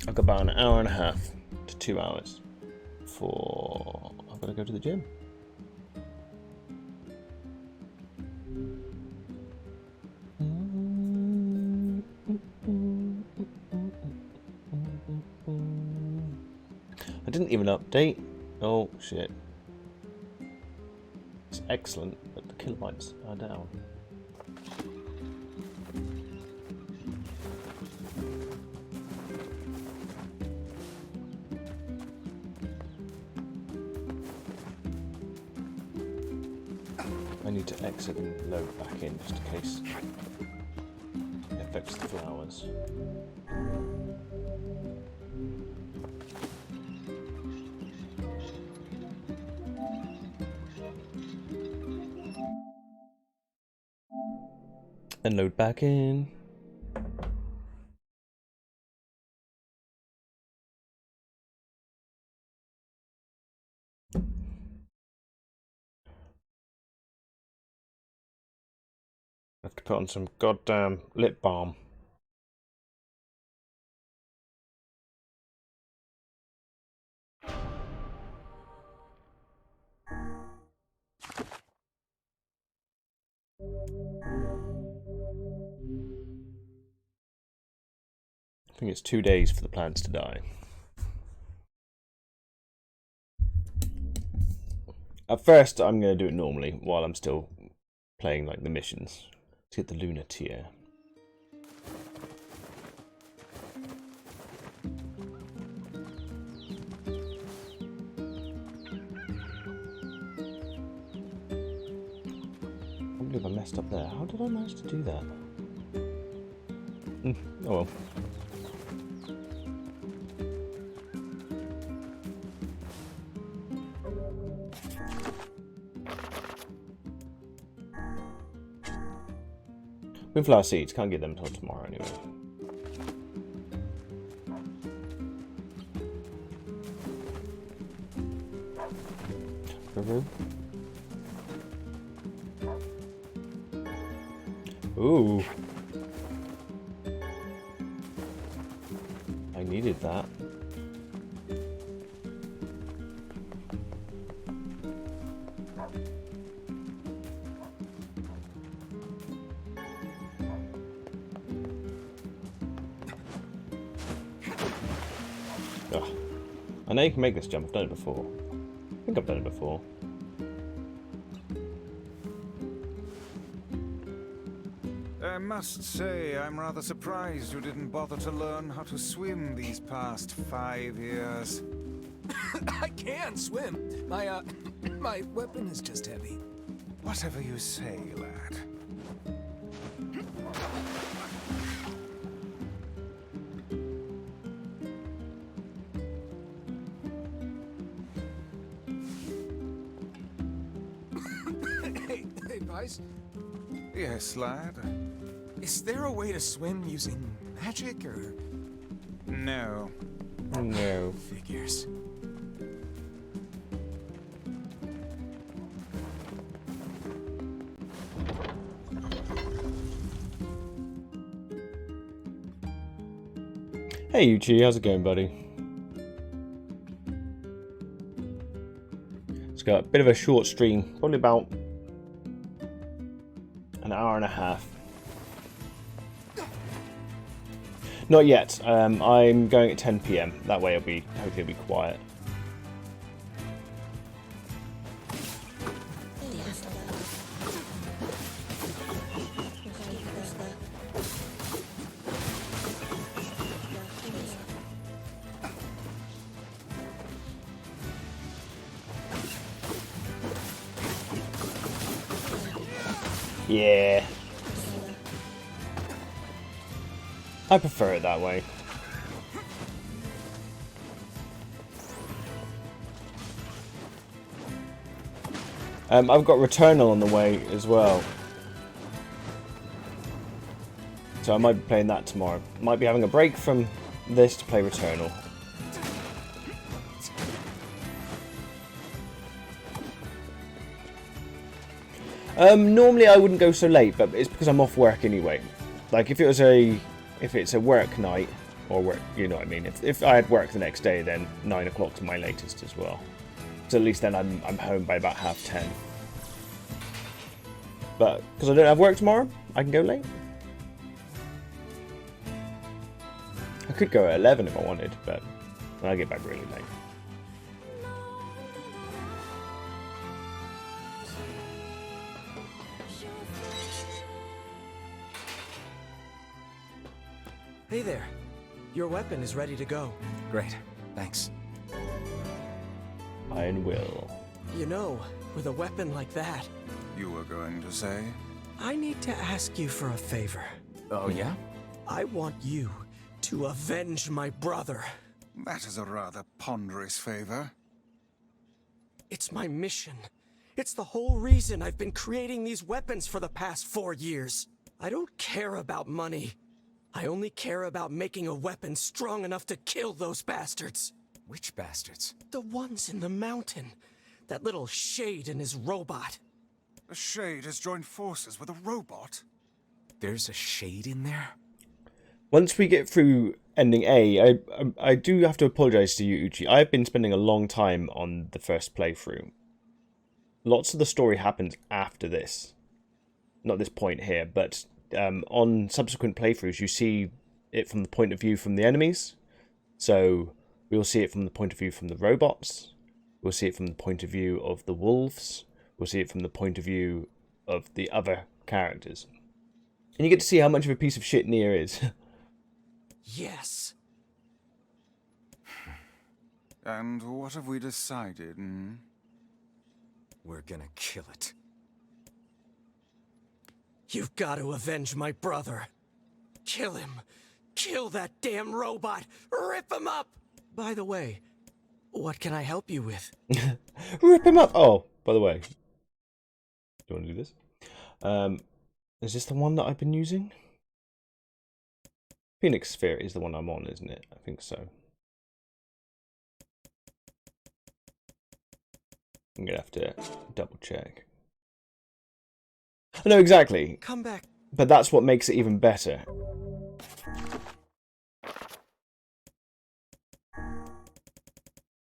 I've got about an hour and a half to 2 hours before I've got to go to the gym. I didn't even update. Oh shit. It's excellent, but the kilobytes are down. I need to exit and load back in just in case it affects the flowers. And load back in. I have to put on some goddamn lip balm. I think it's 2 days for the plants to die. At first, I'm going to do it normally while I'm still playing like the missions to get the Lunar tier. I can't believe I messed up there. How did I manage to do that? Oh well. Windflower seeds, can't get them until tomorrow anyway. Ooh. I needed that. I know you can make this jump, I've done it before. I think I've done it before. I must say, I'm rather surprised you didn't bother to learn how to swim these past 5 years. I can swim. My, my weapon is just heavy. Whatever you say, lad. Hey, Vice? Yes, lad? Is there a way to swim using magic, or...? No. No. Figures. Hey Yuchi, how's it going, buddy? It's got a bit of a short stream, probably about an hour and a half. Not yet. I'm going at 10 PM. That way hopefully it'll be quiet. Yeah. I prefer it that way. I've got Returnal on the way as well. So I might be playing that tomorrow. Might be having a break from this to play Returnal. Normally I wouldn't go so late, but it's because I'm off work anyway. Like if it's a work night, or work. You know what I mean? If I had work the next day, then 9 o'clock's my latest as well. So at least then I'm home by about 10:30. But because I don't have work tomorrow, I can go late. I could go at 11 if I wanted, but I get back really late. Hey there. Your weapon is ready to go. Great. Thanks. Iron will. You know, with a weapon like that, You were going to say? I need to ask you for a favor. Oh, yeah? I want you to avenge my brother. That is a rather ponderous favor. It's my mission. It's the whole reason I've been creating these weapons for the past 4 years. I don't care about money. I only care about making a weapon strong enough to kill those bastards. Which bastards? The ones in the mountain. That little shade and his robot. A shade has joined forces with a robot. There's a shade in there? Once we get through ending A, I do have to apologise to you, Uchi. I've been spending a long time on the first playthrough. Lots of the story happens after this. Not this point here, but on subsequent playthroughs, you see it from the point of view from the enemies. So we'll see it from the point of view from the robots. We'll see it from the point of view of the wolves. We'll see it from the point of view of the other characters. And you get to see how much of a piece of shit NieR is. Yes. And what have we decided? We're gonna kill it. You've got to avenge my brother. Kill him. Kill that damn robot. Rip him up. By the way, what can I help you with? Rip him up! Oh, by the way. Do you want to do this? Is this the one that I've been using? Phoenix Sphere is the one I'm on, isn't it? I think so. I'm gonna have to double check. I know exactly, Come back. but that's what makes it even better.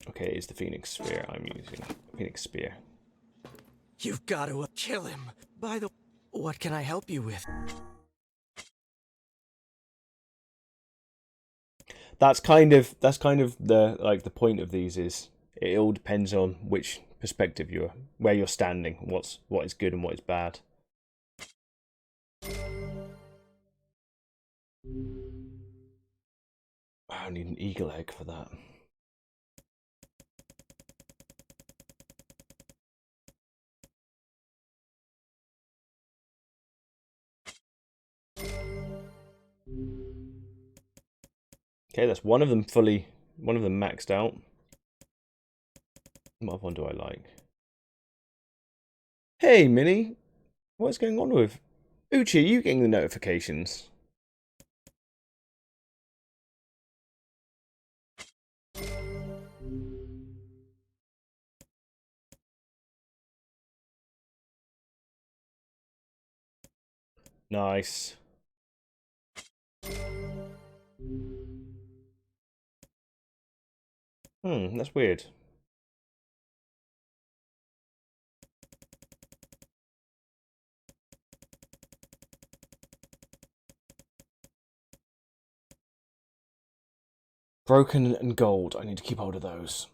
Okay, it's the Phoenix Sphere I'm using. Phoenix Spear. You've got to kill him. By the what can I help you with? That's kind of the point of these is it all depends on which perspective where you're standing, what is good and what is bad. I need an eagle egg for that. Okay, that's one of them maxed out. What other one do I like? Hey, Minnie! What's going on with Uchi? Are you getting the notifications? Nice. That's weird. Broken and gold. I need to keep hold of those.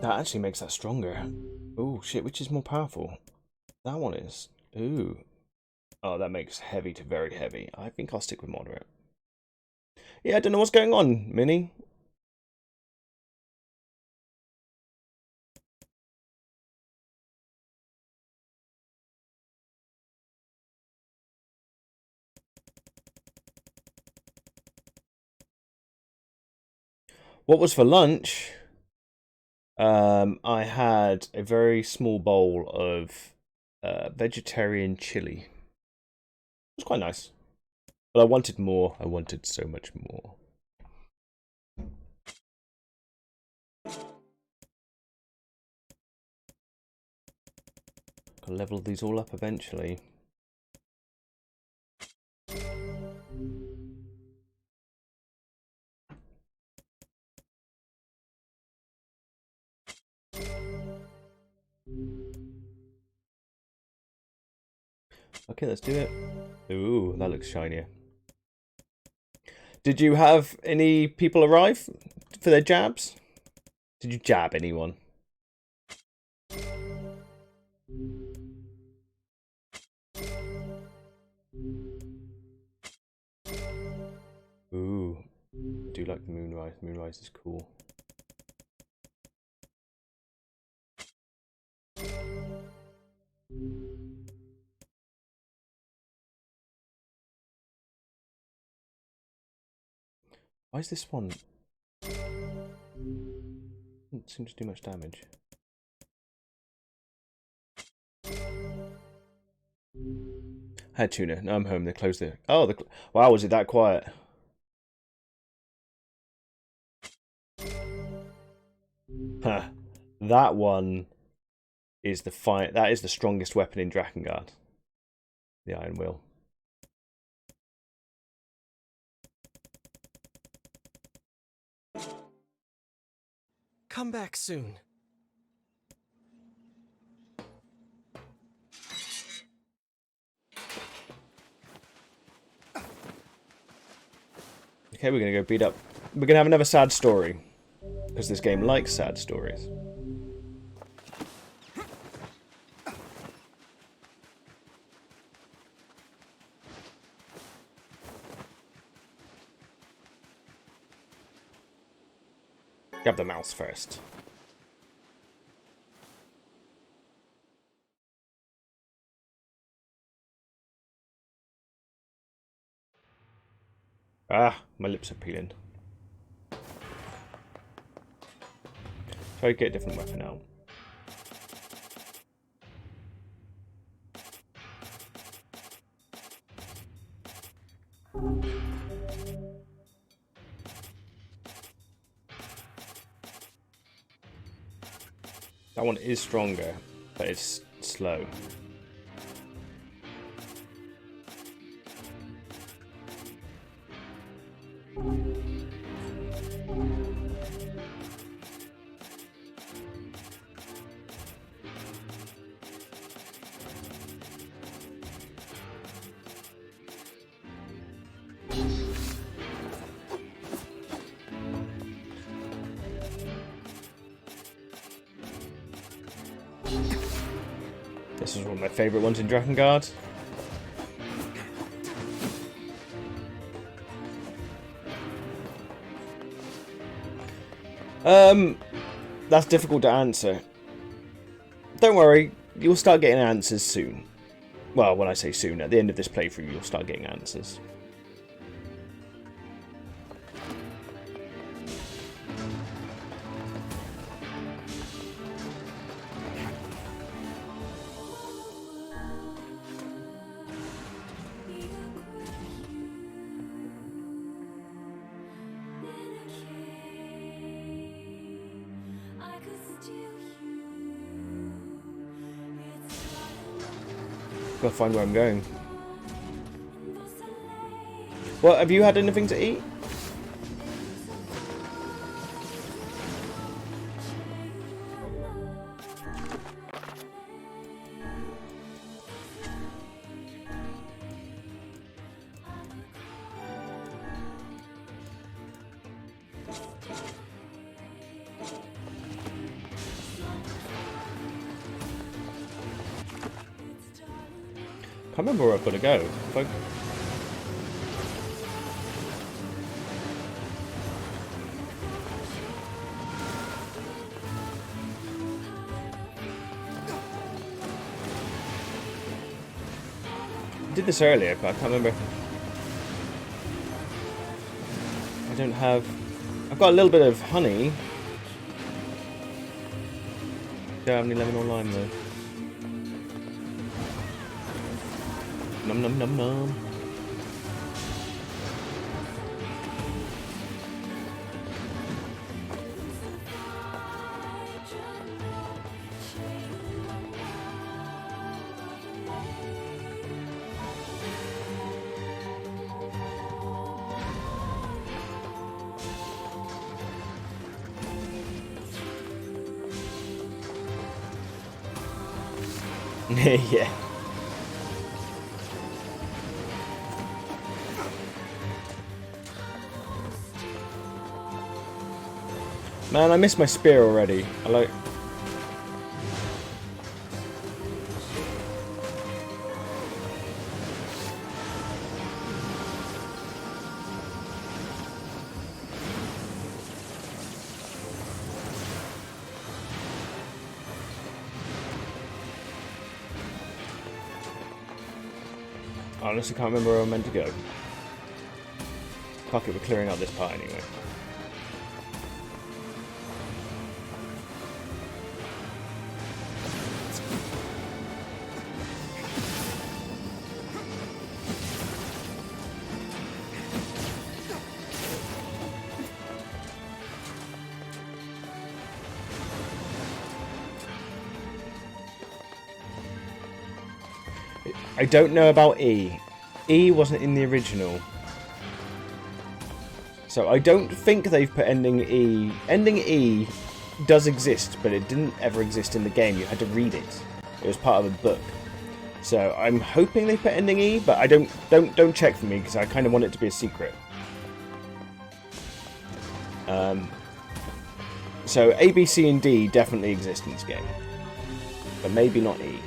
That actually makes that stronger. Oh shit, which is more powerful? That one is. Ooh. Oh, that makes heavy to very heavy. I think I'll stick with moderate. Yeah, I don't know what's going on, Minnie. What was for lunch? I had a very small bowl of vegetarian chili. It was quite nice. But I wanted more. I wanted so much more. I'll level these all up eventually. Okay, let's do it. Ooh, that looks shinier. Did you have any people arrive for their jabs? Did you jab anyone? Ooh, I do like the moonrise. Moonrise is cool. Why is this one? Doesn't seem to do much damage. I had tuna. Now I'm home. They closed the. Oh, wow! Was it that quiet? Huh. That one is the fight. That is the strongest weapon in Drakengard. The Iron Will. Come back soon. Okay, we're gonna go beat up. We're gonna have another sad story. Because this game likes sad stories. Grab the mouse first. Ah, my lips are peeling. Try to get a different weapon out. That one is stronger, but it's slow. This is one of my favourite ones in Drakengard. That's difficult to answer. Don't worry, you'll start getting answers soon. Well, when I say soon, at the end of this playthrough, you'll start getting answers. Gotta find where I'm going. Well, have you had anything to eat? I can't remember where I've got to go. I did this earlier, but I can't remember. I don't have... I've got a little bit of honey. Don't have any lemon or lime though. Num num num num. Yeah. Man, I missed my spear already. I like... I honestly can't remember where I'm meant to go. Fuck it, we're clearing out this part anyway. I don't know about E. E wasn't in the original. So I don't think they've put ending E. Ending E does exist, but it didn't ever exist in the game. You had to read it. It was part of a book. So I'm hoping they put ending E, but I don't check for me because I kind of want it to be a secret. So A, B, C, and D definitely exist in this game, but maybe not E.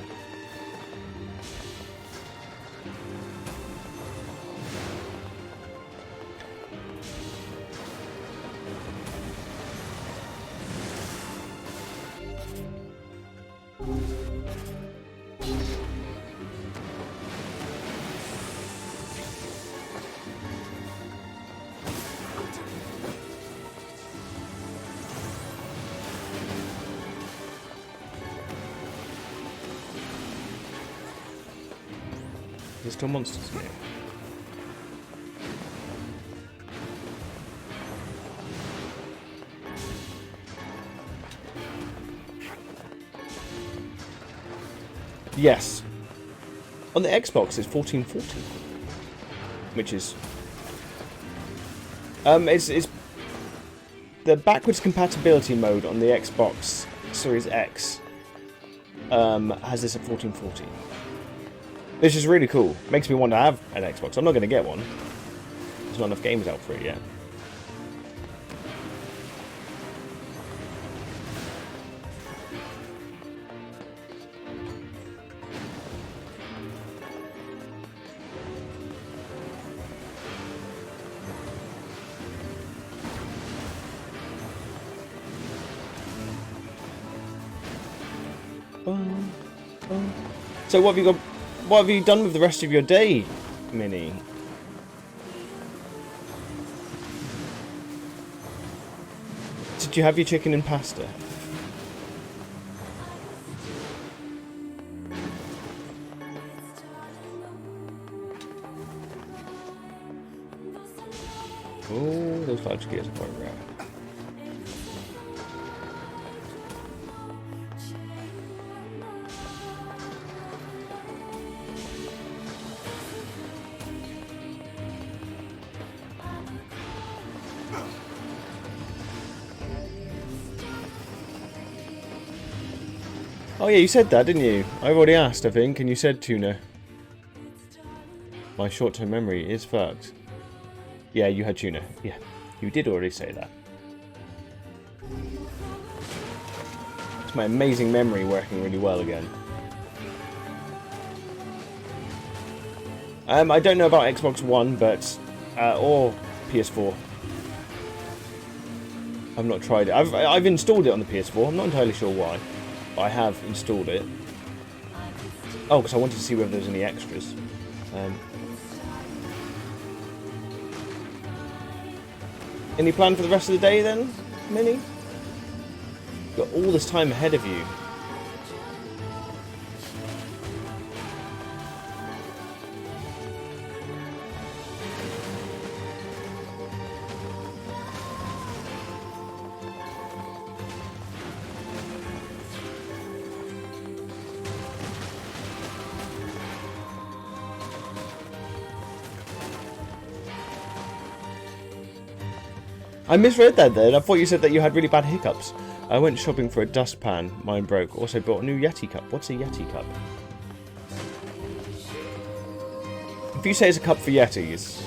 There's still monsters in here. Yes. On the Xbox, it's 1440, which is it's the backwards compatibility mode on the Xbox Series X has this at 1440. Which is really cool. Makes me want to have an Xbox. I'm not going to get one. There's not enough games out for it yet. So what have you got? What have you done with the rest of your day, Minnie? Did you have your chicken and pasta? Oh, those large gears are quite rare. Oh yeah, you said that, didn't you? I've already asked, I think, and you said tuna. My short-term memory is fucked. Yeah, you had tuna. Yeah, you did already say that. It's my amazing memory working really well again. I don't know about Xbox One, but or PS4. I've not tried it. I've installed it on the PS4. I'm not entirely sure why. I have installed it. Oh, because I wanted to see whether there's any extras. Any plan for the rest of the day then, Minnie? You've got all this time ahead of you. I misread that then. I thought you said that you had really bad hiccups. I went shopping for a dustpan. Mine broke. Also bought a new Yeti cup. What's a Yeti cup? If you say it's a cup for Yetis,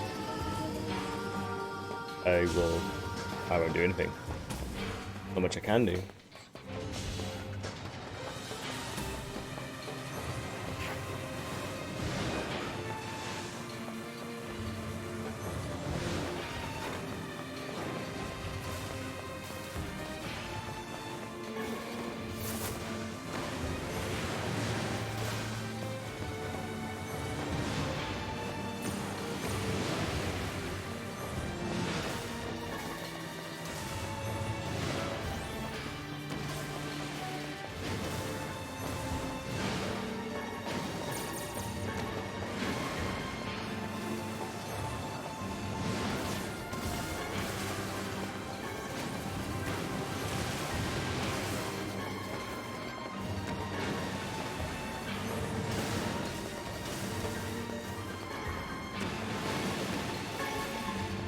I won't do anything. Not much I can do.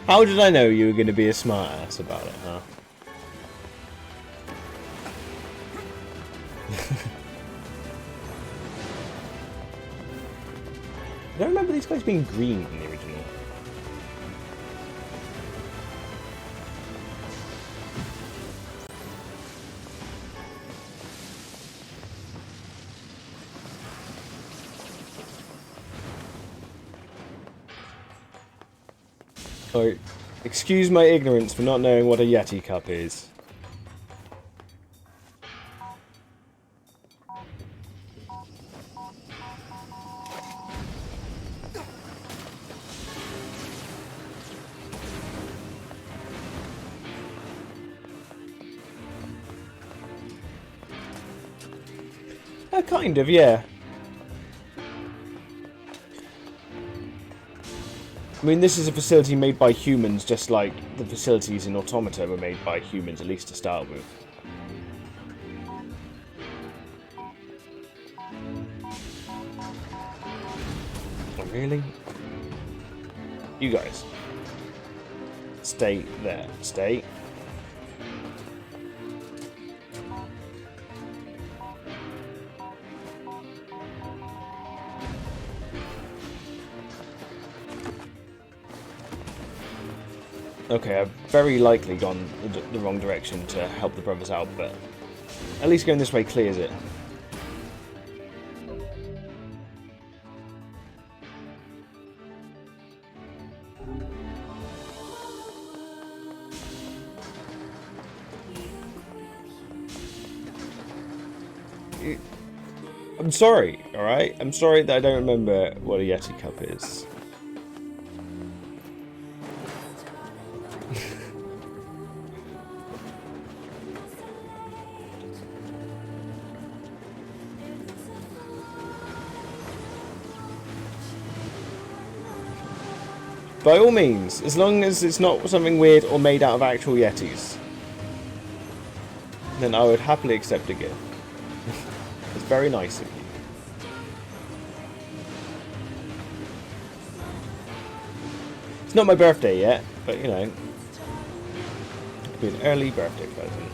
How did I know you were going to be a smart ass about it, huh? I don't remember these guys being green in the original. Oh, excuse my ignorance for not knowing what a Yeti cup is. Kind of, yeah. I mean, this is a facility made by humans, just like the facilities in Automata were made by humans, at least to start with. Oh, really? You guys. Stay there. Stay. Okay, I've very likely gone the wrong direction to help the brothers out, but at least going this way clears it. I'm sorry, alright? I'm sorry that I don't remember what a Yeti cup is. By all means, as long as it's not something weird or made out of actual Yetis, then I would happily accept a gift. It's very nice of you. It's not my birthday yet, but you know, it could be an early birthday present.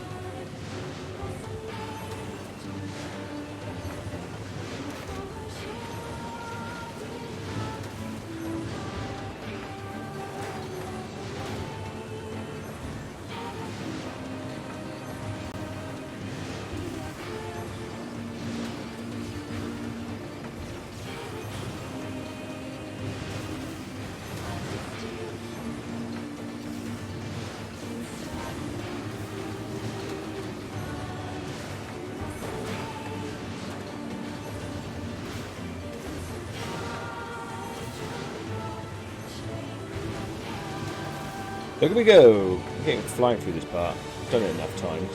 Look at me go! I'm getting flying through this part. I've done it enough times.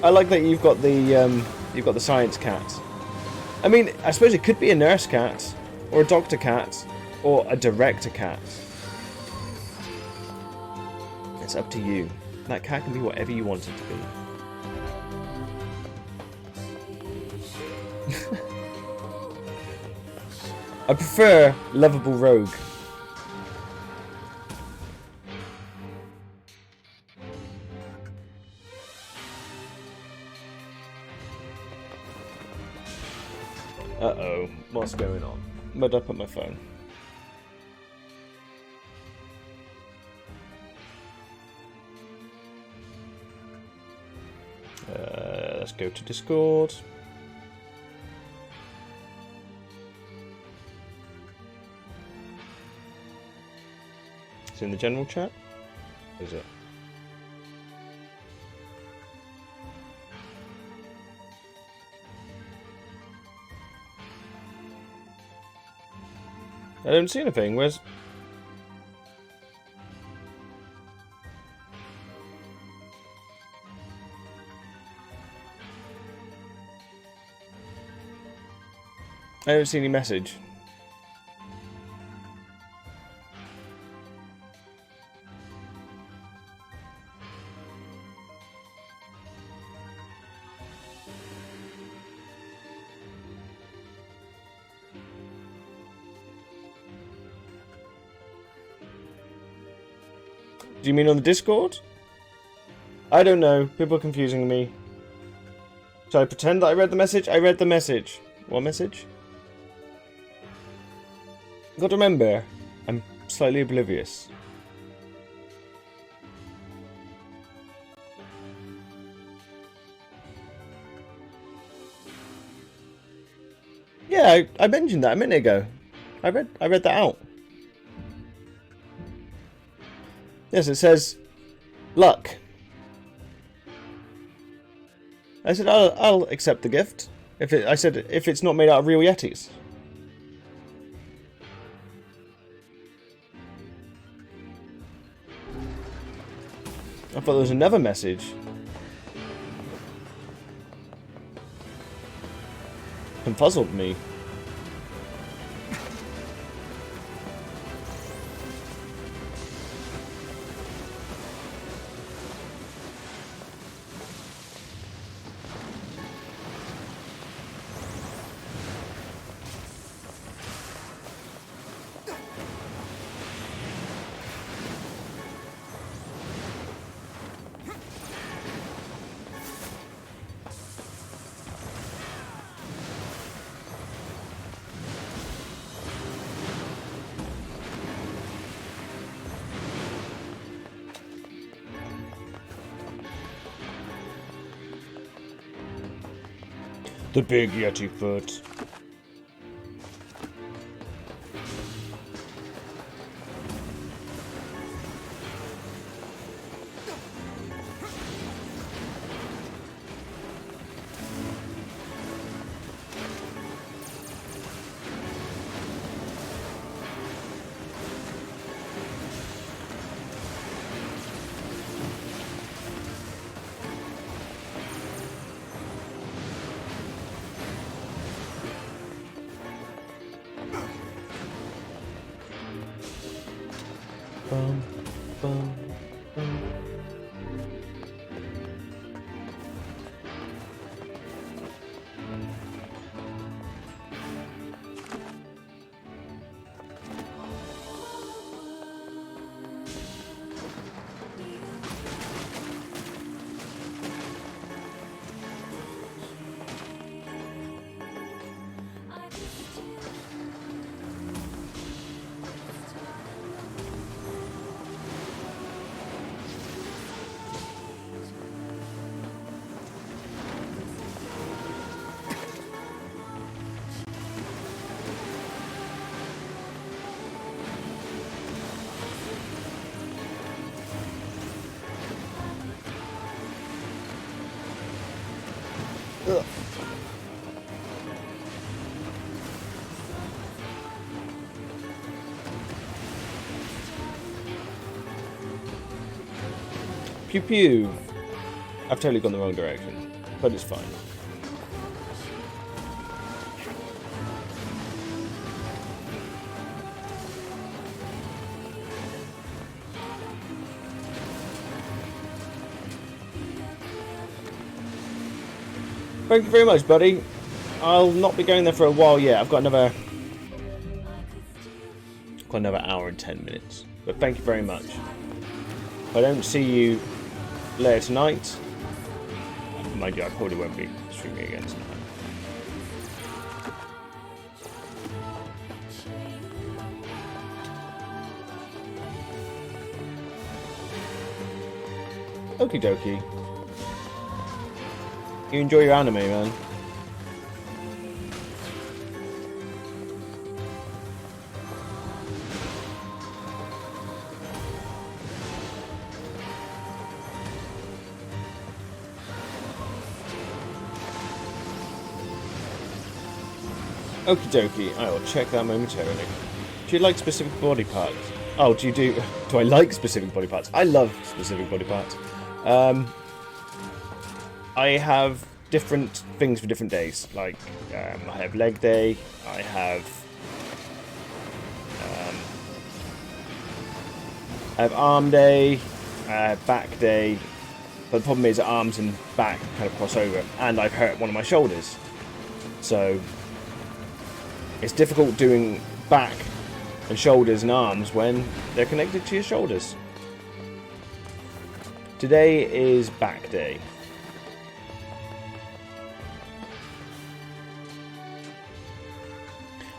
I like that you've got the science cat. I mean, I suppose it could be a nurse cat, or a doctor cat, or a director cat. It's up to you. That cat can be whatever you want it to be. I prefer lovable rogue. Uh-oh, what's going on? where'd I put my phone? Let's go to Discord. It's in the general chat? Is it? I don't see anything. Where's... I don't see any message. Do you mean on the Discord? I don't know. People are confusing me. Should I pretend that I read the message? I read the message. What message? You got to remember, I'm slightly oblivious. Yeah, I mentioned that a minute ago. I read that out. Yes, it says luck. I said I'll accept the gift. I said if it's not made out of real Yetis. I thought there was another message. Confuzzled me. The big Yeti foot. Bum, bum, bum. Ugh. Pew pew. I've totally gone the wrong direction, but it's fine. Thank you very much, buddy. I'll not be going there for a while yet. I've got another hour and 10 minutes. But thank you very much. If I don't see you later tonight, mind you, I probably won't be streaming again tonight. Okie dokie. You enjoy your anime, man. Okie dokie, I will check that momentarily. Do you like specific body parts? Oh, do I like specific body parts? I love specific body parts. I have different things for different days. Like, I have leg day, I have arm day, I have back day. But the problem is arms and back kind of cross over, and I've hurt one of my shoulders. So it's difficult doing back and shoulders and arms when they're connected to your shoulders. Today is back day.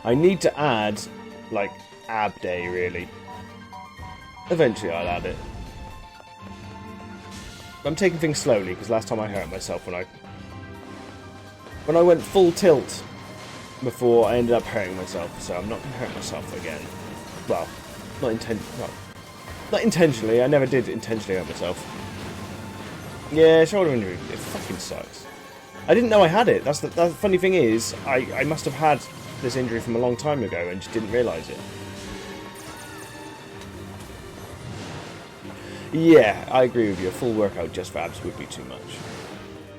I need to add, like, ab day, really. Eventually I'll add it. I'm taking things slowly, because last time I hurt myself when I went full tilt before I ended up hurting myself, so I'm not going to hurt myself again. Well, not intentionally. I never did intentionally hurt myself. Yeah, shoulder injury. It fucking sucks. I didn't know I had it. That's the funny thing is, I must have had this injury from a long time ago and just didn't realise it. Yeah, I agree with you. A full workout just for abs would be too much.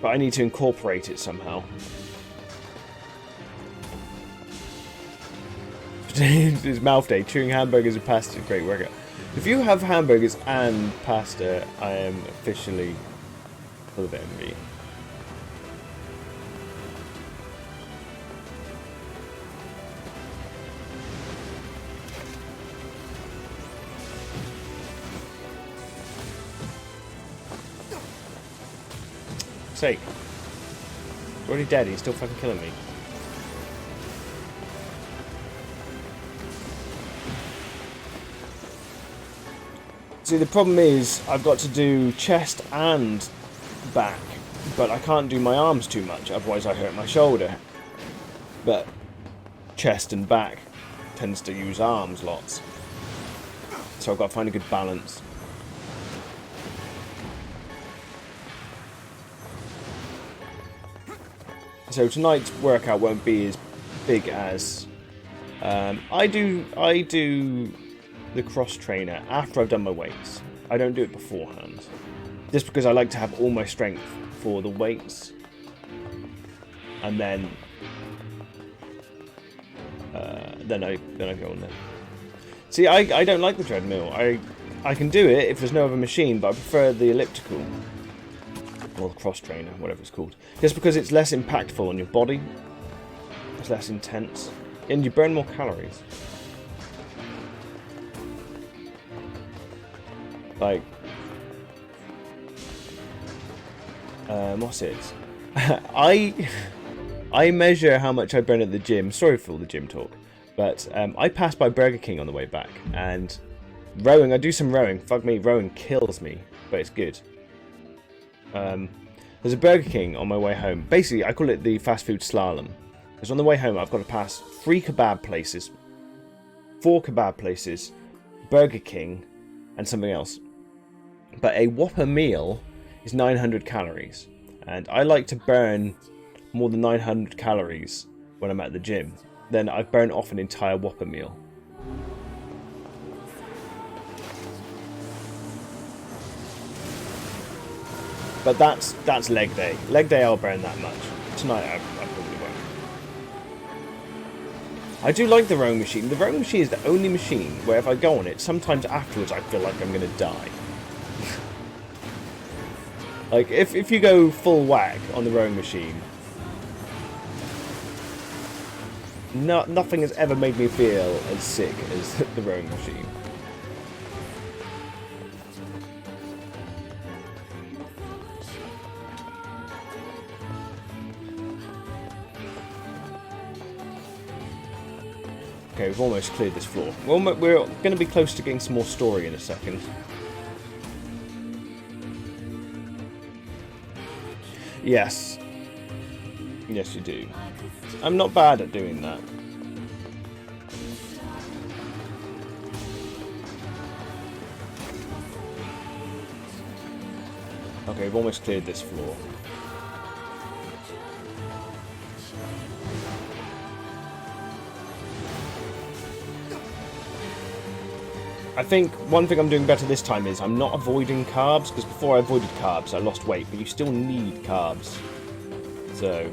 But I need to incorporate it somehow. It's mouth day. Chewing hamburgers and pasta is a great workout. If you have hamburgers and pasta, I am officially full of envy. Sake. He's already dead. He's still fucking killing me. See, the problem is I've got to do chest and back, but I can't do my arms too much, otherwise I hurt my shoulder. But chest and back tends to use arms lots. So I've got to find a good balance. So tonight's workout won't be as big as I do the cross trainer after I've done my weights. I don't do it beforehand, just because I like to have all my strength for the weights, and then I go on there. See, I don't like the treadmill. I can do it if there's no other machine, but I prefer the elliptical. Or the cross trainer, whatever it's called. Just because it's less impactful on your body. It's less intense. And you burn more calories. Like... what's it? I measure how much I burn at the gym. Sorry for all the gym talk. But I passed by Burger King on the way back. And rowing, I do some rowing. Fuck me, rowing kills me. But it's good. There's a Burger King on my way home. Basically, I call it the fast food slalom. Because on the way home, I've got to pass 3 kebab places, 4 kebab places, Burger King, and something else. But a Whopper meal is 900 calories. And I like to burn more than 900 calories when I'm at the gym. Then I burn off an entire Whopper meal. But that's leg day. Leg day I'll burn that much. Tonight I probably won't. I do like the rowing machine. The rowing machine is the only machine where if I go on it, sometimes afterwards I feel like I'm going to die. Like, if you go full whack on the rowing machine, nothing has ever made me feel as sick as the rowing machine. Okay, we've almost cleared this floor. We're going to be close to getting some more story in a second. Yes. Yes, you do. I'm not bad at doing that. Okay, we've almost cleared this floor. I think one thing I'm doing better this time is I'm not avoiding carbs, because before I avoided carbs I lost weight, but you still need carbs. So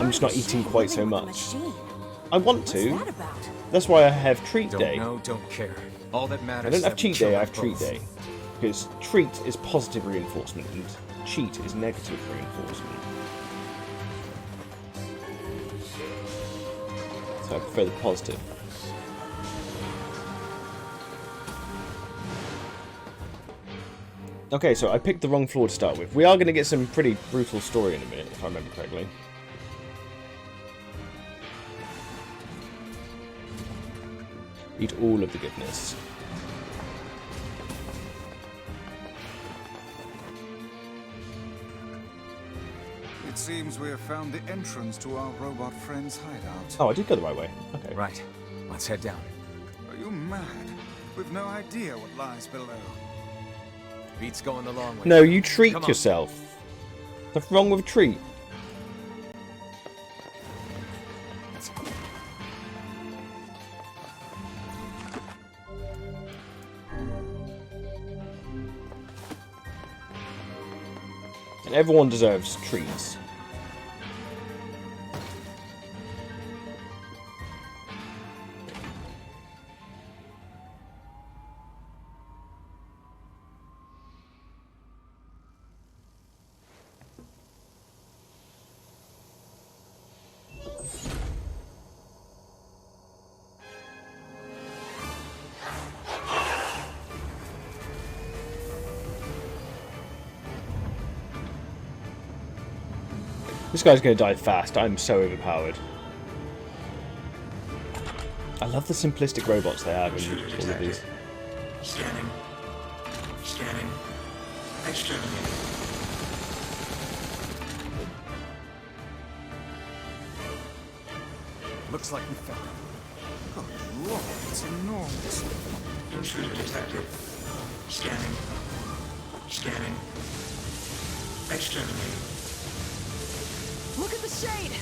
I'm just not eating quite so much. I want to. That's why I have treat day. Don't know, don't care. All that matters. I don't have that we cheat day, I killed have treat both. day. Because treat is positive reinforcement and cheat is negative reinforcement. So I prefer the positive. Okay, so I picked the wrong floor to start with. We are going to get some pretty brutal story in a minute, if I remember correctly. Eat all of the goodness. It seems we have found the entrance to our robot friend's hideout. Oh, I did go the right way. Okay. Right. Let's head down. Are you mad? We've no idea what lies below. Beat's going the long way. No, you treat Come on. yourself. What's wrong with treat? And everyone deserves treats. This guy's gonna die fast. I'm so overpowered. I love the simplistic robots they have in all of these. Scanning. Scanning. Exterminating. Looks like we found it. Good lord, it's enormous. Intruder detected. Scanning. Scanning. Exterminating. Look at the shade!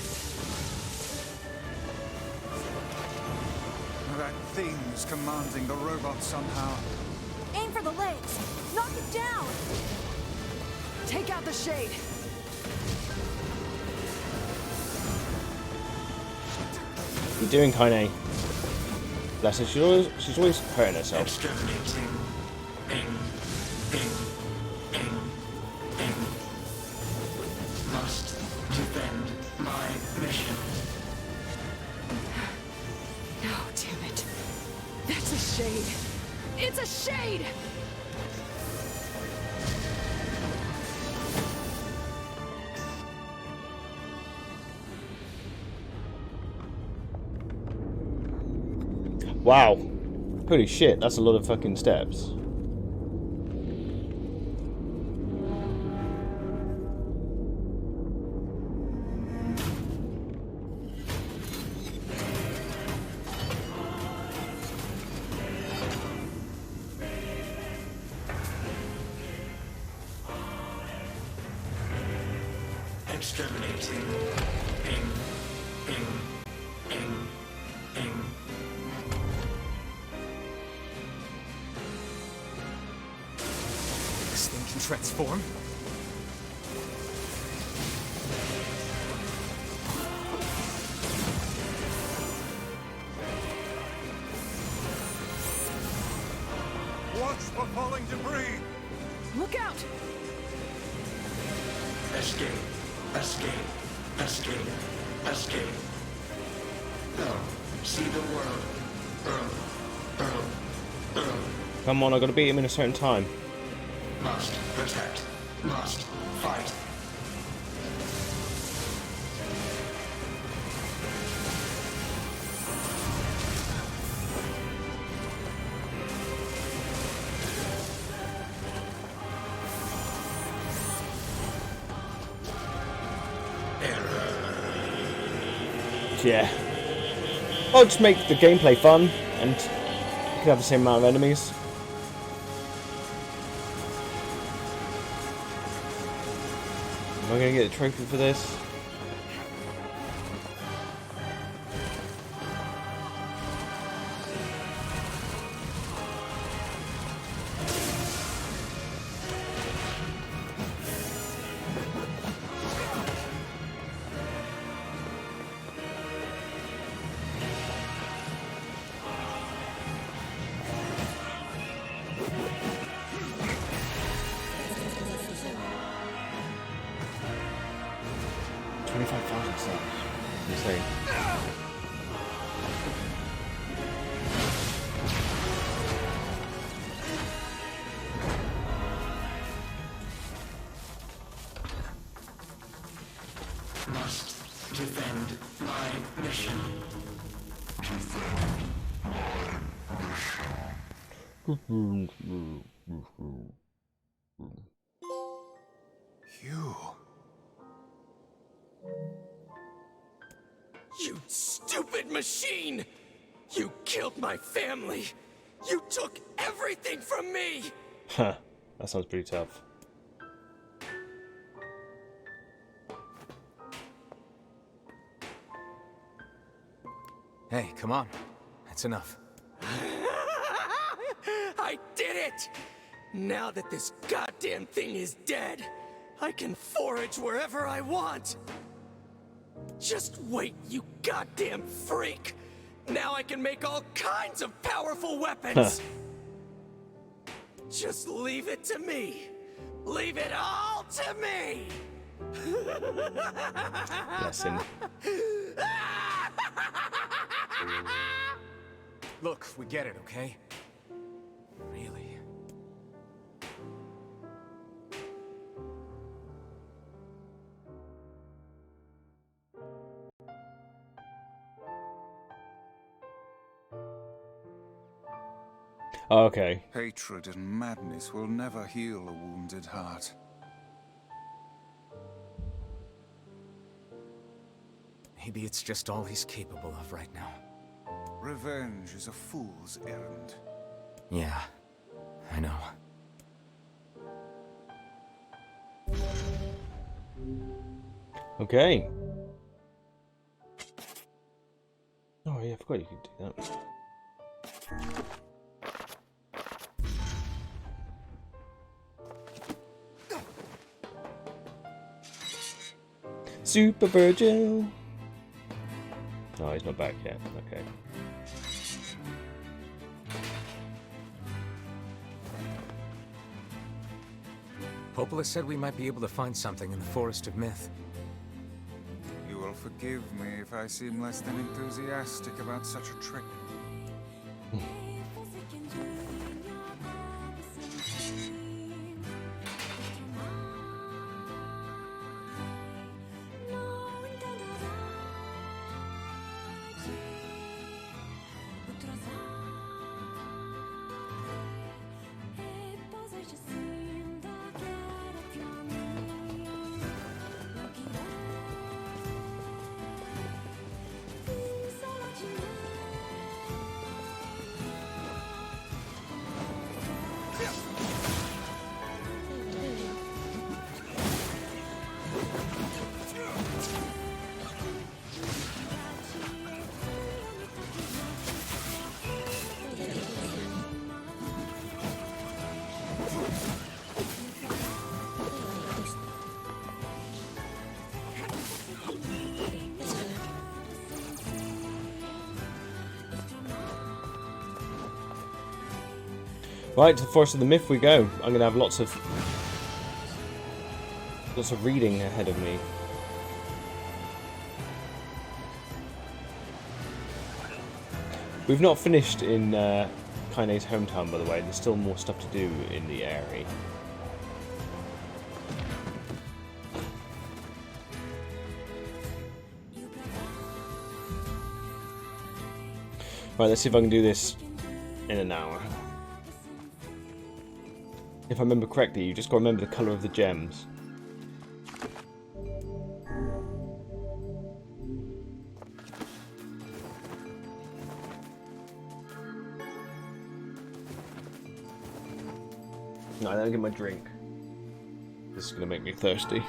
That thing is commanding the robot somehow. Aim for the legs! Knock it down! Take out the shade! You're doing kinda. Bless her, she's always hurting herself. Exterminating. Ing. Ing. Ing. Ing. Must defend my mission. No, damn it. That's a shade. It's a shade! Wow. Holy shit, that's a lot of fucking steps. Exterminating. Ing. Ing. Ing. Ing. This thing can transform? Watch for falling debris! Look out! Escape. Escape. Escape. Escape. No. See the world. Earl. Come on, I gotta beat him in a certain time. Must protect. Must fight. Yeah. Well, just make the gameplay fun, and you can have the same amount of enemies. Am I going to get a trophy for this? Insane. Must defend my mission. You. You stupid machine! You killed my family! You took everything from me! Huh. That sounds pretty tough. Hey, come on. That's enough. I did it! Now that this goddamn thing is dead, I can forage wherever I want! Just wait, you goddamn freak! Now I can make all kinds of powerful weapons! Just leave it to me! Leave it all to me! Bless him. Look, we get it, okay? Really? Okay. Hatred and madness will never heal a wounded heart. Maybe it's just all he's capable of right now. Revenge is a fool's errand. Yeah, I know. Okay. Oh yeah, I forgot you could do that. Super Virgil. No, he's not back yet. Okay. Popola said we might be able to find something in the Forest of Myth. You will forgive me if I seem less than enthusiastic about such a trip. Right, to the Forest of the Myth we go. I'm gonna have lots of reading ahead of me. We've not finished in Kaine's hometown, by the way. There's still more stuff to do in the area. Right, let's see if I can do this in an hour. If I remember correctly, you just got to remember the colour of the gems. No, I don't get my drink. This is gonna make me thirsty.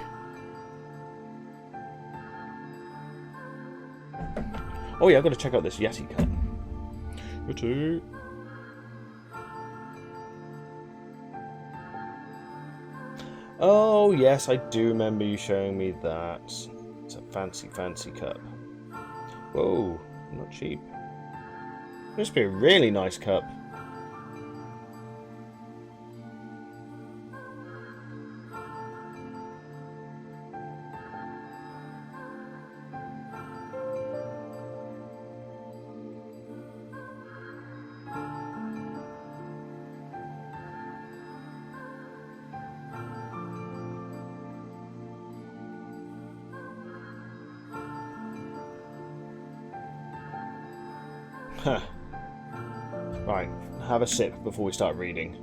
Oh yeah, I've got to check out this Yeti cup. Yeti. Oh yes, I do remember you showing me that. It's a fancy, fancy cup. Whoa, not cheap. Must be a really nice cup. Huh. Right, have a sip before we start reading.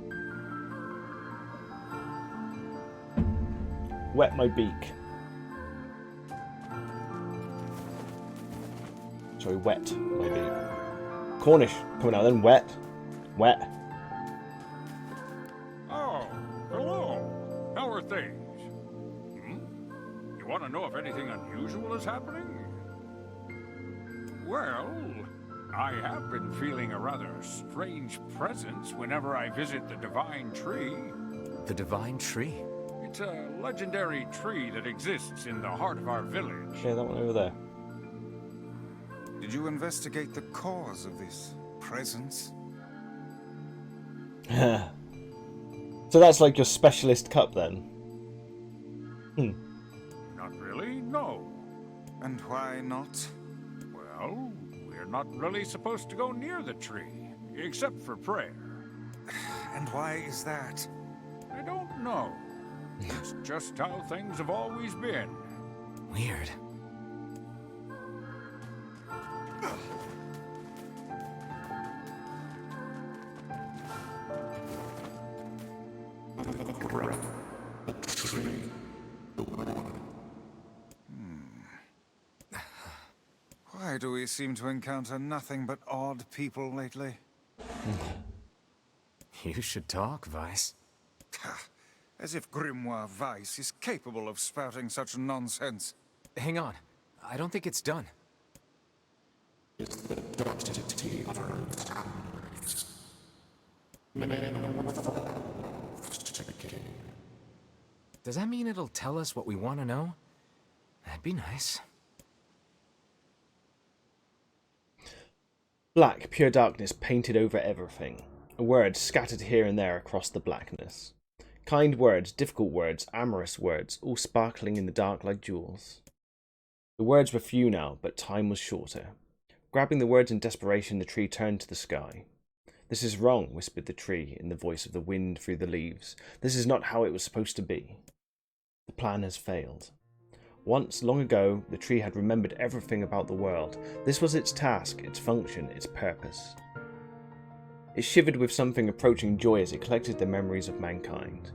Wet my beak. Sorry, wet my beak. Cornish coming out then. Wet. Wet. Oh, hello. How are things? You want to know if anything unusual is happening? Well, I have been feeling a rather strange presence whenever I visit the Divine Tree. The Divine Tree? It's a legendary tree that exists in the heart of our village. Yeah, that one over there. Did you investigate the cause of this presence? So that's like your specialist cup then? Not really, no. And why not? Well, we're not really supposed to go near the tree, except for prayer. And why is that? I don't know. It's just how things have always been. Weird. Why do we seem to encounter nothing but odd people lately? You should talk, Vice. As if Grimoire Weiss is capable of spouting such nonsense. Hang on. I don't think it's done. Does that mean it'll tell us what we want to know? That'd be nice. Black, pure darkness painted over everything. Words scattered here and there across the blackness. Kind words, difficult words, amorous words, all sparkling in the dark like jewels. The words were few now, but time was shorter. Grabbing the words in desperation, the tree turned to the sky. "This is wrong," whispered the tree in the voice of the wind through the leaves. "This is not how it was supposed to be. The plan has failed." Once, long ago, the tree had remembered everything about the world. This was its task, its function, its purpose. It shivered with something approaching joy as it collected the memories of mankind.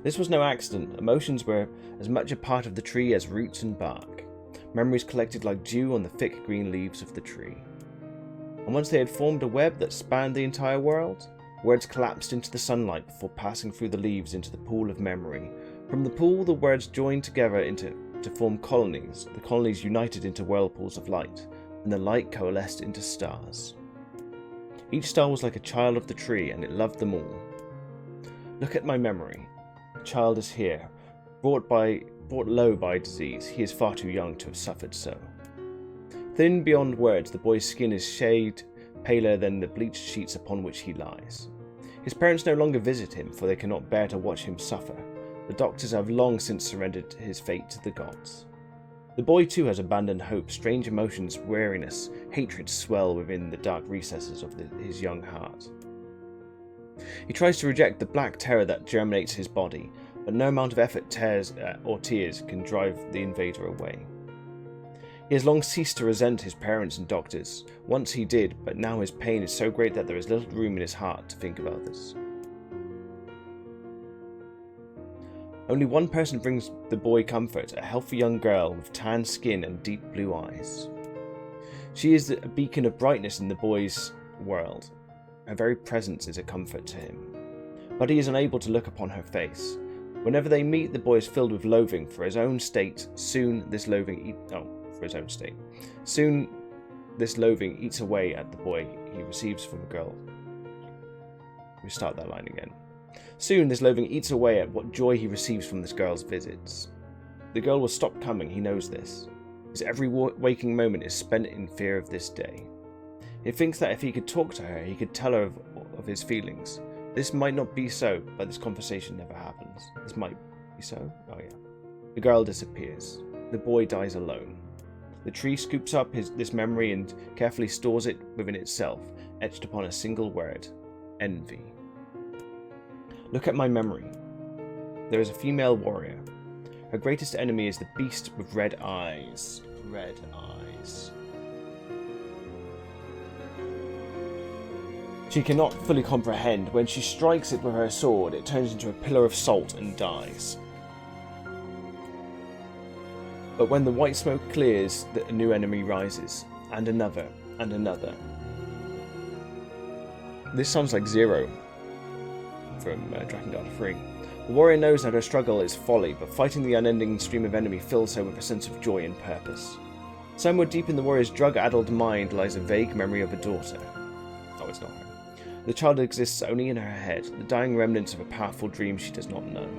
This was no accident. Emotions were as much a part of the tree as roots and bark. Memories collected like dew on the thick green leaves of the tree. And once they had formed a web that spanned the entire world, words collapsed into the sunlight before passing through the leaves into the pool of memory. From the pool, the words joined together to form colonies. The colonies united into whirlpools of light, and the light coalesced into stars. Each star was like a child of the tree, and it loved them all. Look at my memory. The child is here, brought low by disease. He is far too young to have suffered so. Thin beyond words, the boy's skin is shade paler than the bleached sheets upon which he lies. His parents no longer visit him, for they cannot bear to watch him suffer. The doctors have long since surrendered his fate to the gods. The boy too has abandoned hope. Strange emotions, weariness, hatred swell within the dark recesses of his young heart. He tries to reject the black terror that germinates his body, but no amount of effort, or tears can drive the invader away. He has long ceased to resent his parents and doctors. Once he did, but now his pain is so great that there is little room in his heart to think of others. Only one person brings the boy comfort, a healthy young girl with tan skin and deep blue eyes. She is a beacon of brightness in the boy's world. Her very presence is a comfort to him. but he is unable to look upon her face. Whenever they meet, the boy is filled with loathing for his own state. Soon this loathing eats away at the boy he receives from a girl. We start that line again. Soon this loathing eats away at what joy he receives from this girl's visits. The girl will stop coming, he knows this. His every waking moment is spent in fear of this day. He thinks that if he could talk to her, he could tell her of his feelings. This might not be so, but this conversation never happens. This might be so? Oh yeah. The girl disappears. The boy dies alone. The tree scoops up this memory and carefully stores it within itself, etched upon a single word: envy. Look at my memory. There is a female warrior. Her greatest enemy is the beast with red eyes. Red eyes. She cannot fully comprehend. When she strikes it with her sword, it turns into a pillar of salt and dies. But when the white smoke clears, a new enemy rises, and another, and another. This sounds like Zero from Drakengard 3. The warrior knows that her struggle is folly, but fighting the unending stream of enemy fills her with a sense of joy and purpose. Somewhere deep in the warrior's drug-addled mind lies a vague memory of a daughter. Oh, it's not her. The child exists only in her head, the dying remnants of a powerful dream she does not know.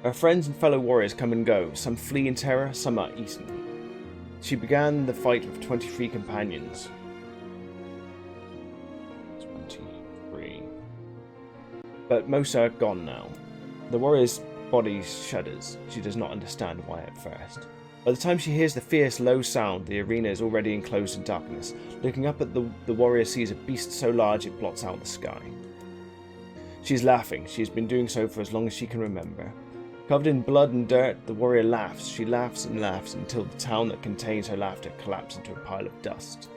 Her friends and fellow warriors come and go. Some flee in terror, some are eaten. She began the fight with 23 companions. 23. But most are gone now. The warrior's body shudders. She does not understand why at first. By the time she hears the fierce, low sound, the arena is already enclosed in darkness. Looking up at the warrior sees a beast so large it blots out the sky. She is laughing. She has been doing so for as long as she can remember. Covered in blood and dirt, the warrior laughs. She laughs and laughs until the town that contains her laughter collapses into a pile of dust.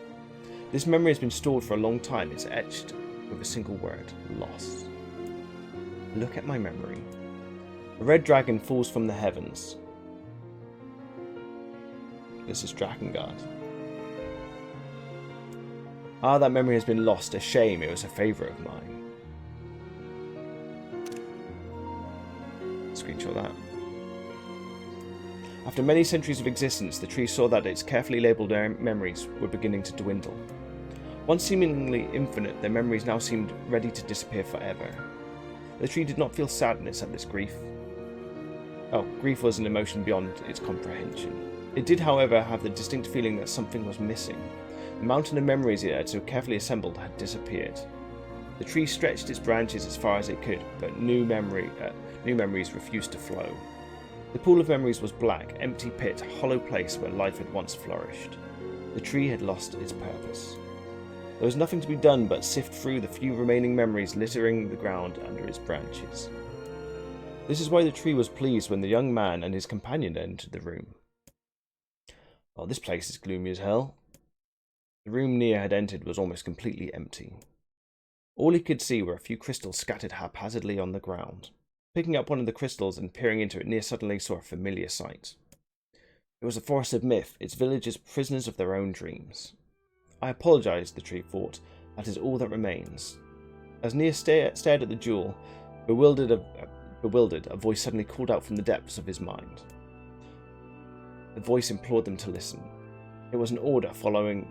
This memory has been stored for a long time. It's etched with a single word: loss. Look at my memory. A red dragon falls from the heavens. This is Drakengard. Ah, that memory has been lost. A shame, it was a favourite of mine. Screenshot that. After many centuries of existence, the tree saw that its carefully labelled memories were beginning to dwindle. Once seemingly infinite, their memories now seemed ready to disappear forever. The tree did not feel sadness at this grief. Oh, grief was an emotion beyond its comprehension. It did, however, have the distinct feeling that something was missing. The mountain of memories it had so carefully assembled had disappeared. The tree stretched its branches as far as it could, but new memories refused to flow. The pool of memories was black, empty pit, hollow place where life had once flourished. The tree had lost its purpose. There was nothing to be done but sift through the few remaining memories littering the ground under its branches. This is why the tree was pleased when the young man and his companion entered the room. Oh, this place is gloomy as hell. The room NieR had entered was almost completely empty. All he could see were a few crystals scattered haphazardly on the ground. Picking up one of the crystals and peering into it, NieR suddenly saw a familiar sight. It was a forest of myth, its villagers prisoners of their own dreams. I apologize, the tree thought. That is all that remains. As NieR stared at the jewel, bewildered, a voice suddenly called out from the depths of his mind. The voice implored them to listen. It was an order, following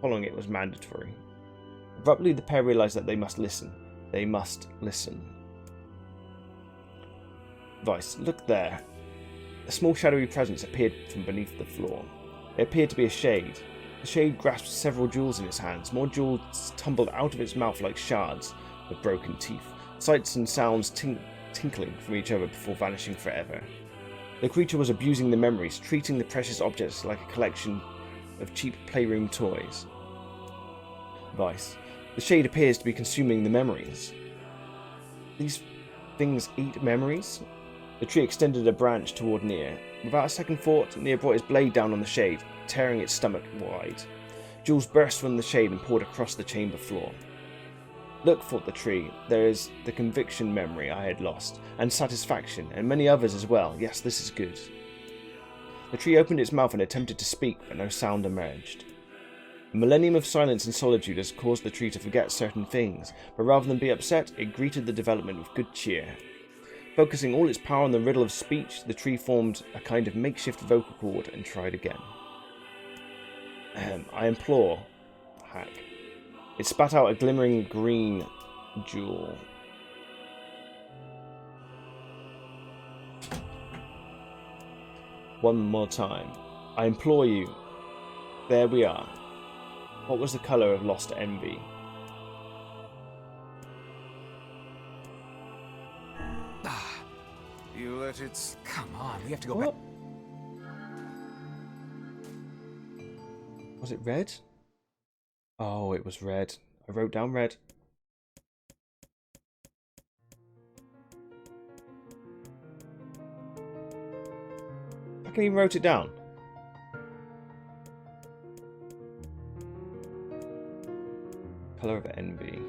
it was mandatory. Abruptly, the pair realized that they must listen. They must listen. Vice, look there. A small shadowy presence appeared from beneath the floor. It appeared to be a shade. The shade grasped several jewels in its hands. More jewels tumbled out of its mouth like shards of broken teeth. Sights and sounds tinkling from each other before vanishing forever. The creature was abusing the memories, treating the precious objects like a collection of cheap playroom toys. Vice. The shade appears to be consuming the memories. These things eat memories? The tree extended a branch toward NieR. Without a second thought, NieR brought his blade down on the shade, tearing its stomach wide. Jewels burst from the shade and poured across the chamber floor. Look, thought the tree, there is the conviction memory I had lost, and satisfaction, and many others as well. Yes, this is good. The tree opened its mouth and attempted to speak, but no sound emerged. A millennium of silence and solitude has caused the tree to forget certain things, but rather than be upset, it greeted the development with good cheer. Focusing all its power on the riddle of speech, the tree formed a kind of makeshift vocal cord and tried again. I implore. Hack. It spat out a glimmering green jewel. One more time. I implore you. There we are. What was the colour of lost envy? You let it... Come on, we have to go What? back. Was it red? Oh, it was red. I wrote down red. I can even wrote it down. Colour of envy.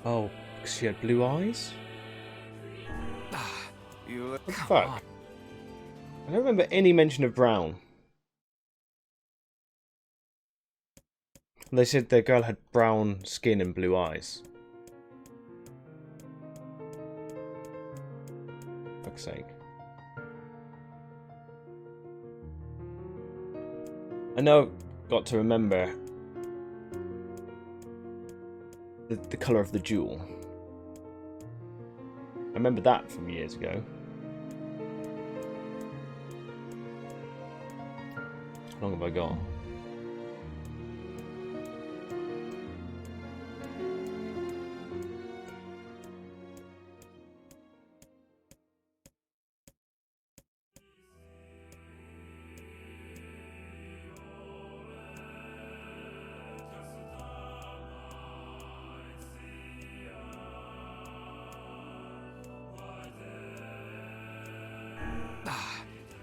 Oh, because she had blue eyes? You let... What the fuck? I don't remember any mention of brown. They said the girl had brown skin and blue eyes. Fuck's sake. I know I've got to remember the colour of the jewel. I remember that from years ago. How long have I got?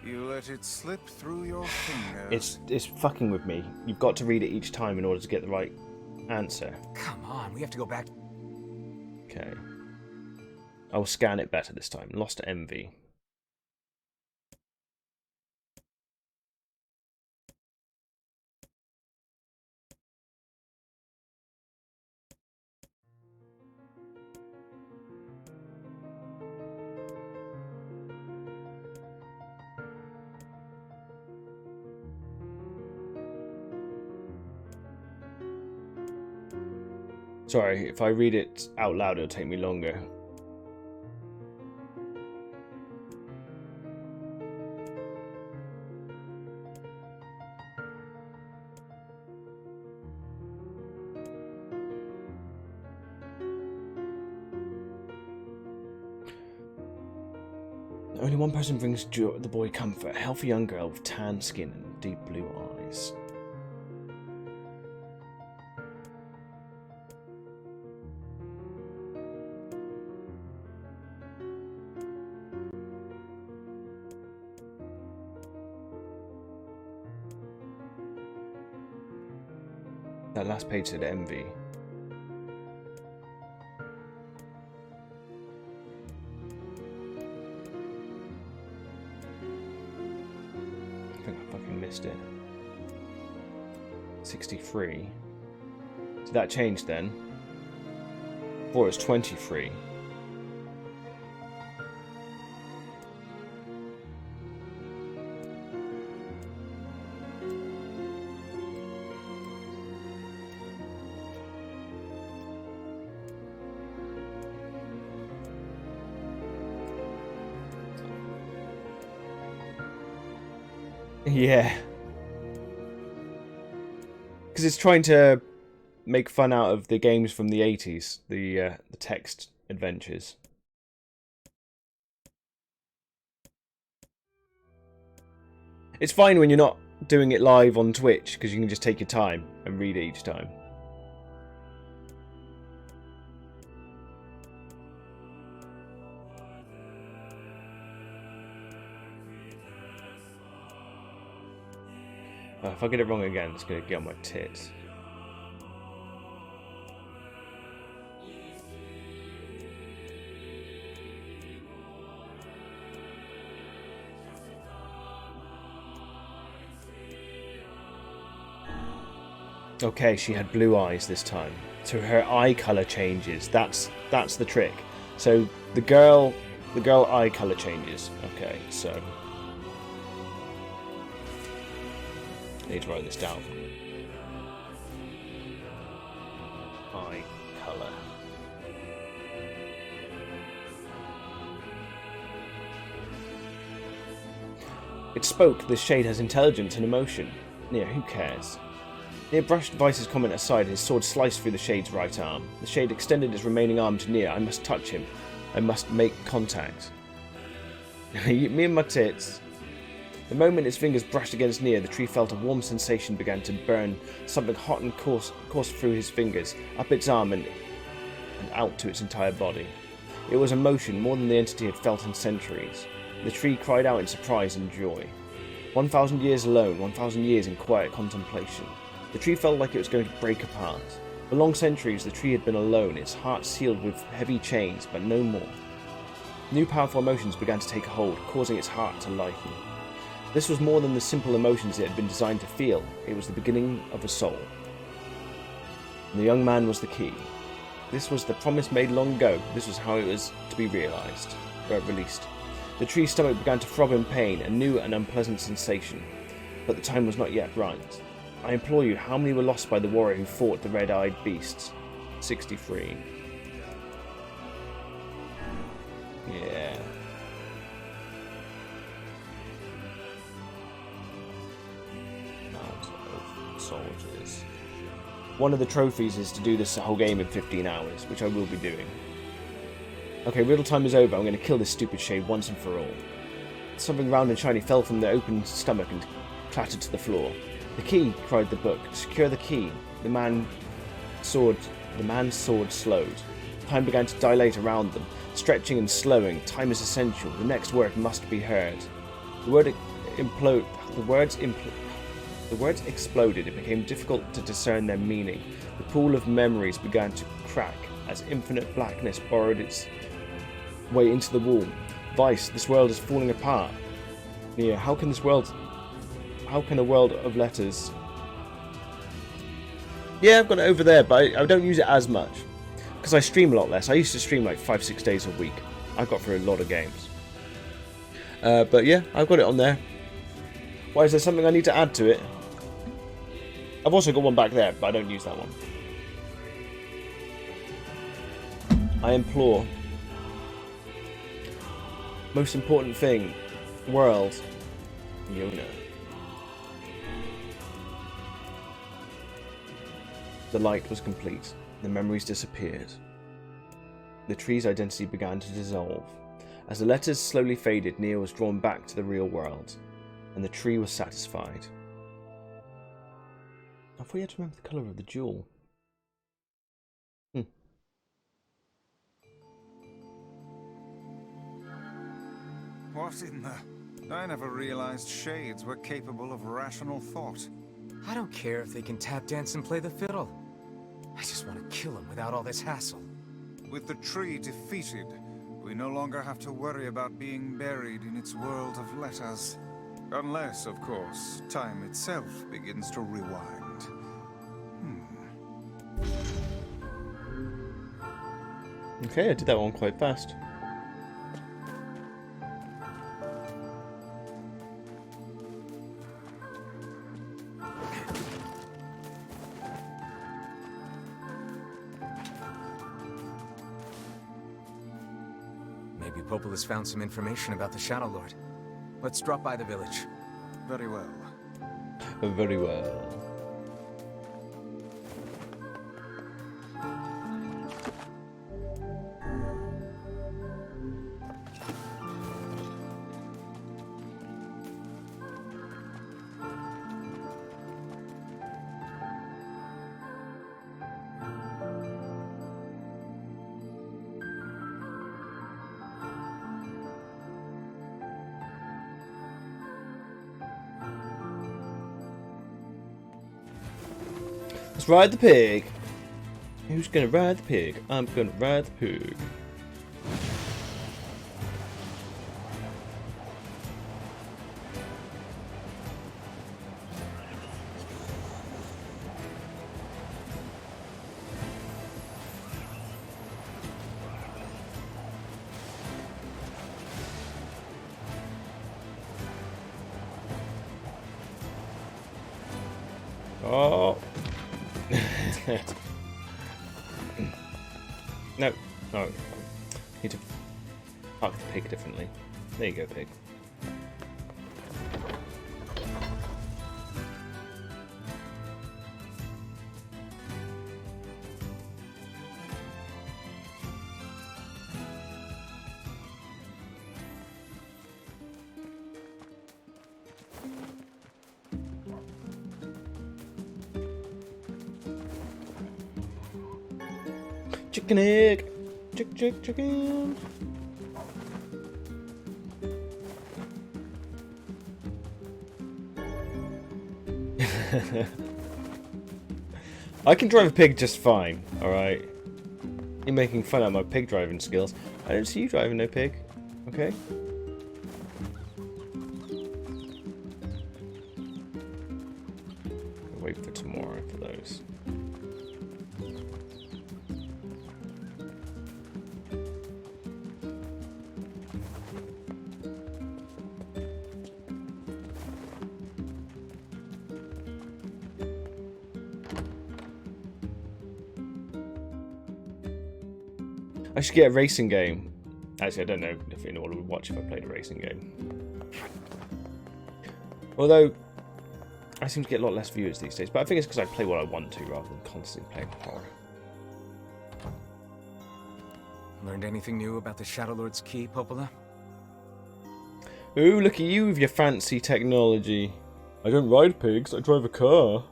You let it slip through your fingers. It's fucking with me. You've got to read it each time in order to get the right answer. Come on, we have to go back. Okay. I will scan it better this time. Lost envy. Sorry, if I read it out loud, it'll take me longer. Only one person brings the boy comfort. A healthy young girl with tan skin and deep blue eyes. That last page said envy. I think I fucking missed it. 63. Did that change then? Before it was 23. Yeah. Because it's trying to make fun out of the games from the 80s, the text adventures. It's fine when you're not doing it live on Twitch, because you can just take your time and read it each time. If I get it wrong again, it's going to get on my tits. Okay, she had blue eyes this time. So her eye colour changes. That's the trick. So the girl eye colour changes. Okay, so I need to write this down. Eye colour. It spoke. This shade has intelligence and emotion. NieR, who cares? NieR brushed Vice's comment aside, his sword sliced through the shade's right arm. The shade extended its remaining arm to NieR. I must touch him. I must make contact. Me and my tits. The moment its fingers brushed against NieR, the tree felt a warm sensation began to burn. Something hot and coarse through his fingers, up its arm and out to its entire body. It was emotion, more than the entity had felt in centuries. The tree cried out in surprise and joy. 1,000 years alone, 1,000 years in quiet contemplation. The tree felt like it was going to break apart. For long centuries the tree had been alone, its heart sealed with heavy chains, but no more. New powerful emotions began to take hold, causing its heart to lighten. This was more than the simple emotions it had been designed to feel. It was the beginning of a soul. And the young man was the key. This was the promise made long ago. This was how it was to be released. The tree's stomach began to throb in pain, a new and unpleasant sensation. But the time was not yet right. I implore you, how many were lost by the warrior who fought the red-eyed beasts? 63. Yeah. Amount of soldiers. One of the trophies is to do this whole game in 15 hours, which I will be doing. Okay, riddle time is over. I'm going to kill this stupid shade once and for all. Something round and shiny fell from the open stomach and clattered to the floor. The key, cried the book. Secure the key. The man's sword slowed. Time began to dilate around them, stretching and slowing. Time is essential. The next word must be heard. The words exploded. It became difficult to discern their meaning. The pool of memories began to crack as infinite blackness borrowed its way into the wall. Vice, this world is falling apart. NieR, how can a world of letters... Yeah, I've got it over there, but I don't use it as much. Because I stream a lot less. I used to stream like 5-6 days a week. I've got through a lot of games. But yeah, I've got it on there. Why, is there something I need to add to it? I've also got one back there, but I don't use that one. I implore. Most important thing. World. Yona. The light was complete. The memories disappeared. The tree's identity began to dissolve. As the letters slowly faded, NieR was drawn back to the real world, and the tree was satisfied. I thought you had to remember the colour of the jewel. What in the... I never realized shades were capable of rational thought. I don't care if they can tap dance and play the fiddle. I just want to kill him without all this hassle. With the tree defeated, we no longer have to worry about being buried in its world of letters. Unless, of course, time itself begins to rewind. Okay, I did that one quite fast. Maybe Popol has found some information about the Shadow Lord. Let's drop by the village. Very well. Very well. Let's ride the pig. Who's gonna ride the pig? I'm gonna ride the pig. Oh. No. Oh. Need to park the pig differently. There you go, pig. Chicken egg! Chicken! I can drive a pig just fine, alright? You're making fun of my pig driving skills. I don't see you driving no pig, okay? I'll wait for tomorrow for those. I should get a racing game. Actually, I don't know if anyone would watch if I played a racing game. Although, I seem to get a lot less viewers these days. But I think it's because I play what I want to rather than constantly playing horror. Learned anything new about the Shadow Lord's key, Popola? Ooh, look at you with your fancy technology. I don't ride pigs, I drive a car.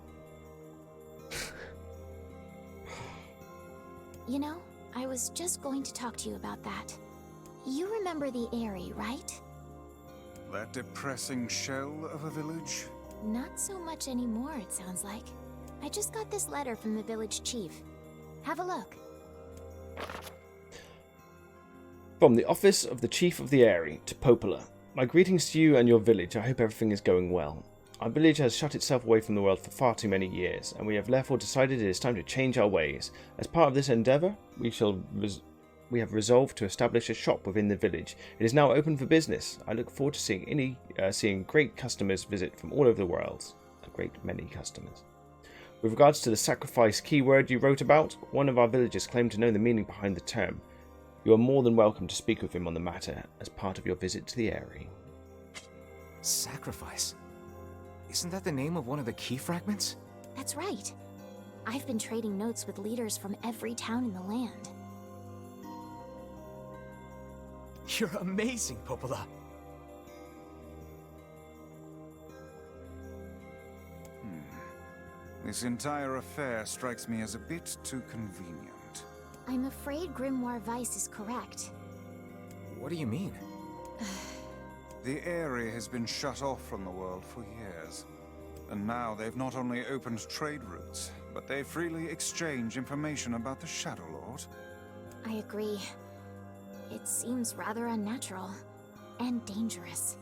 You know, I was just going to talk to you about that. You remember the Eyrie, right? That depressing shell of a village? Not so much anymore, it sounds like. I just got this letter from the village chief. Have a look. From the office of the Chief of the Eyrie to Popola. My greetings to you and your village. I hope everything is going well. Our village has shut itself away from the world for far too many years, and we have therefore decided it is time to change our ways. As part of this endeavour, we have resolved to establish a shop within the village. It is now open for business. I look forward to seeing great customers visit from all over the world. A great many customers. With regards to the sacrifice keyword you wrote about, one of our villagers claimed to know the meaning behind the term. You are more than welcome to speak with him on the matter as part of your visit to the Eyrie. Sacrifice? Isn't that the name of one of the key fragments? That's right. I've been trading notes with leaders from every town in the land. You're amazing, Popola. This entire affair strikes me as a bit too convenient. I'm afraid Grimoire Weiss is correct. What do you mean? The Eyrie has been shut off from the world for years. And now they've not only opened trade routes, but they freely exchange information about the Shadow Lord. I agree. It seems rather unnatural. And dangerous.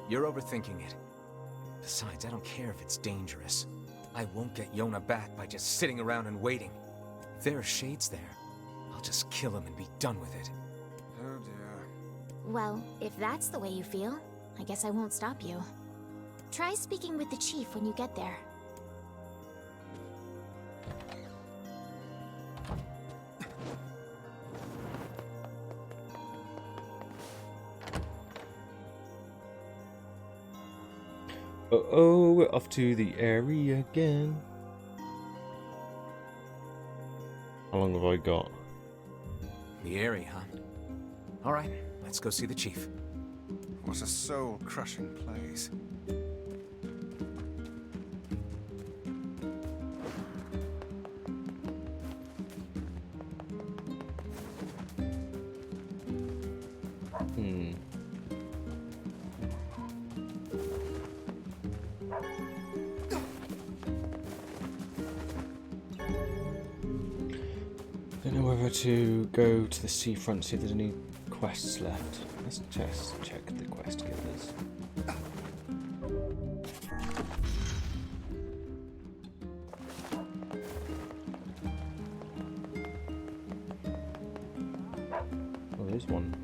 You're overthinking it. Besides, I don't care if it's dangerous. I won't get Yona back by just sitting around and waiting. If there are shades there, I'll just kill him and be done with it. Oh dear. Well, if that's the way you feel, I guess I won't stop you. Try speaking with the chief when you get there. oh, we're off to the area again. How long have I got? The area, huh? Alright, let's go see the chief. What a soul-crushing place. Don't know whether to go to the seafront, see if there's any quests left. Let's just check the quest givers. Oh, there's one.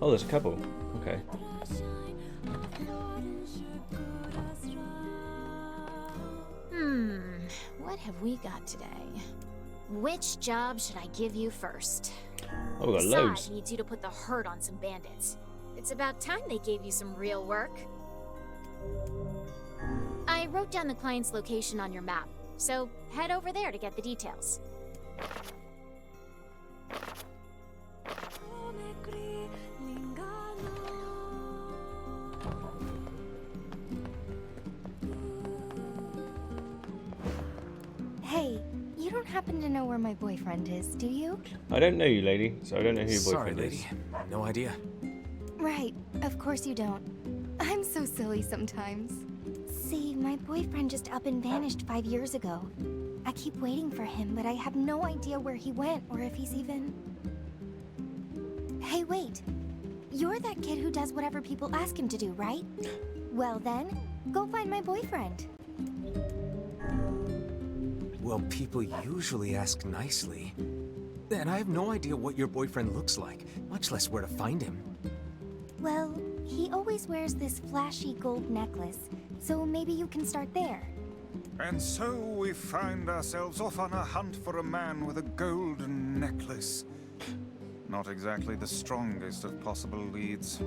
Oh, there's a couple. Okay. What have we got today? Which job should I give you first? Oh, we got loads. Assad needs you to put the hurt on some bandits. It's about time they gave you some real work. I wrote down the client's location on your map, so head over there to get the details. Hey, you don't happen to know where my boyfriend is, do you? I don't know you, lady, so I don't know who your Sorry, boyfriend lady. is. No idea. Right, of course you don't. I'm so silly sometimes. See, my boyfriend just up and vanished 5 years ago. I keep waiting for him, but I have no idea where he went or if he's even... Hey, wait. You're that kid who does whatever people ask him to do, right? Well then, go find my boyfriend. Well, people usually ask nicely. And I have no idea what your boyfriend looks like, much less where to find him. Well, he always wears this flashy gold necklace, so maybe you can start there. And so we find ourselves off on a hunt for a man with a golden necklace. Not exactly the strongest of possible leads.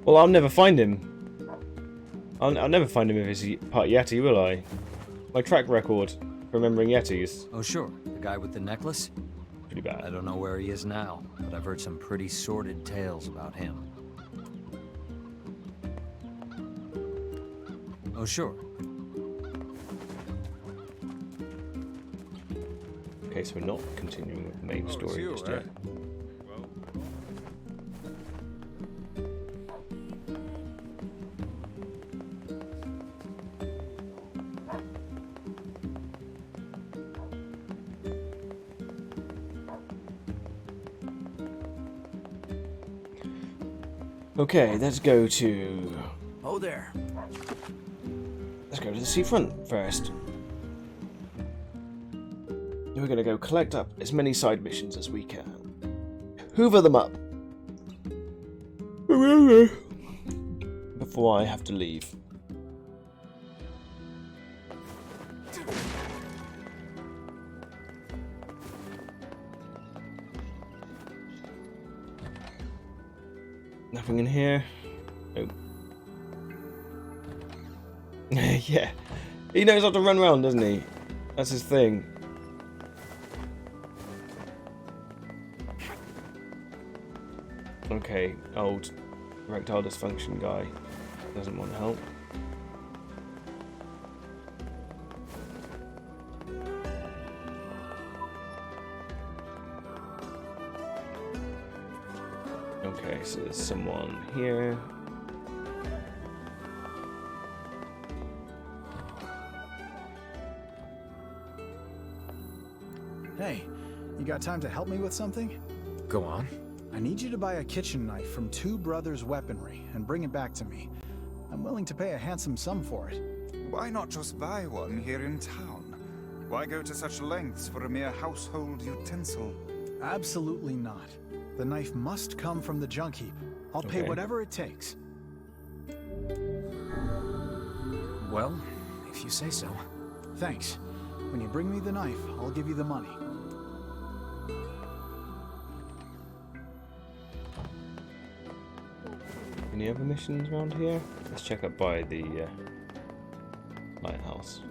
Well, I'll never find him. I'll never find him if he's part Yeti, will I? My track record for remembering Yetis, Oh sure, the guy with the necklace? pretty bad. I don't know where he is now, but I've heard some pretty sordid tales about him. Oh sure. Okay, so we're not continuing with the main Oh, it's story you, just eh? yet. Well, Okay, let's go to... Oh there. Let's go to the seafront first. We're gonna go collect up as many side missions as we can. Hoover them up. Before I have to leave. Nothing in here. Nope. Yeah. He knows how to run around, doesn't he? That's his thing. Okay, old erectile dysfunction guy doesn't want help. Okay, so there's someone here. Hey, you got time to help me with something? Go on. I need you to buy a kitchen knife from Two Brothers Weaponry and bring it back to me. I'm willing to pay a handsome sum for it. Why not just buy one here in town? Why go to such lengths for a mere household utensil? Absolutely not. The knife must come from the junk heap. I'll pay Okay. whatever it takes. Well, if you say so. Thanks. When you bring me the knife, I'll give you the money. Any other missions around here? Let's check up by the lighthouse.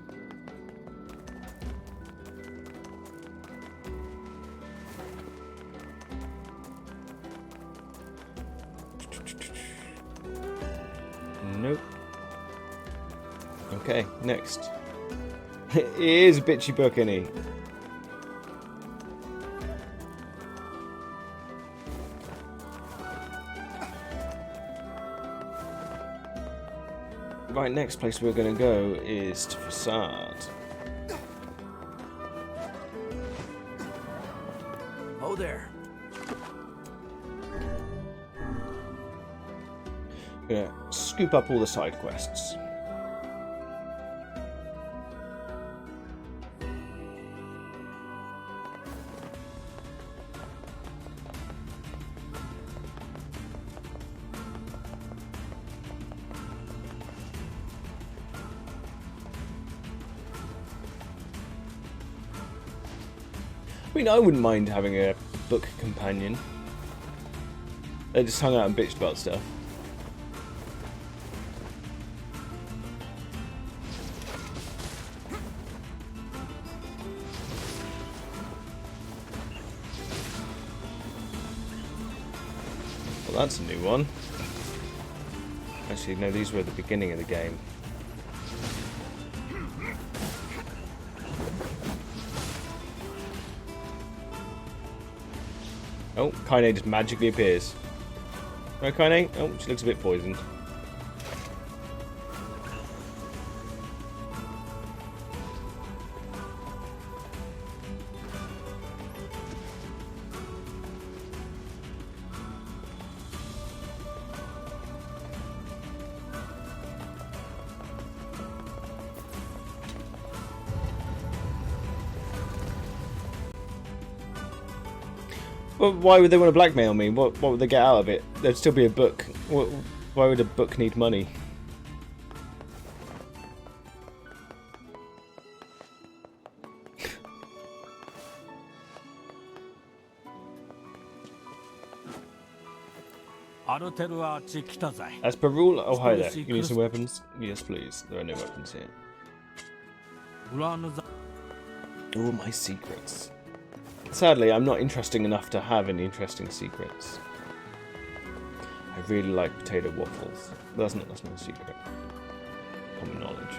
Nope. Okay, next. It is a bitchy book, isn't he? Right, next place we're going to go is to Facade. Oh there. Gonna scoop up all the side quests. I mean, I wouldn't mind having a book companion. They just hung out and bitched about stuff. Well, that's a new one. Actually, no, these were at the beginning of the game. Oh, Kaine just magically appears. No, Kaine? Oh, she looks a bit poisoned. Well, why would they want to blackmail me? What would they get out of it? There'd still be a book. Why would a book need money? As per rule, oh hi there. You need some weapons? Yes, please. There are no weapons here. All my secrets. Sadly, I'm not interesting enough to have any interesting secrets. I really like potato waffles. That's not a secret. Common knowledge.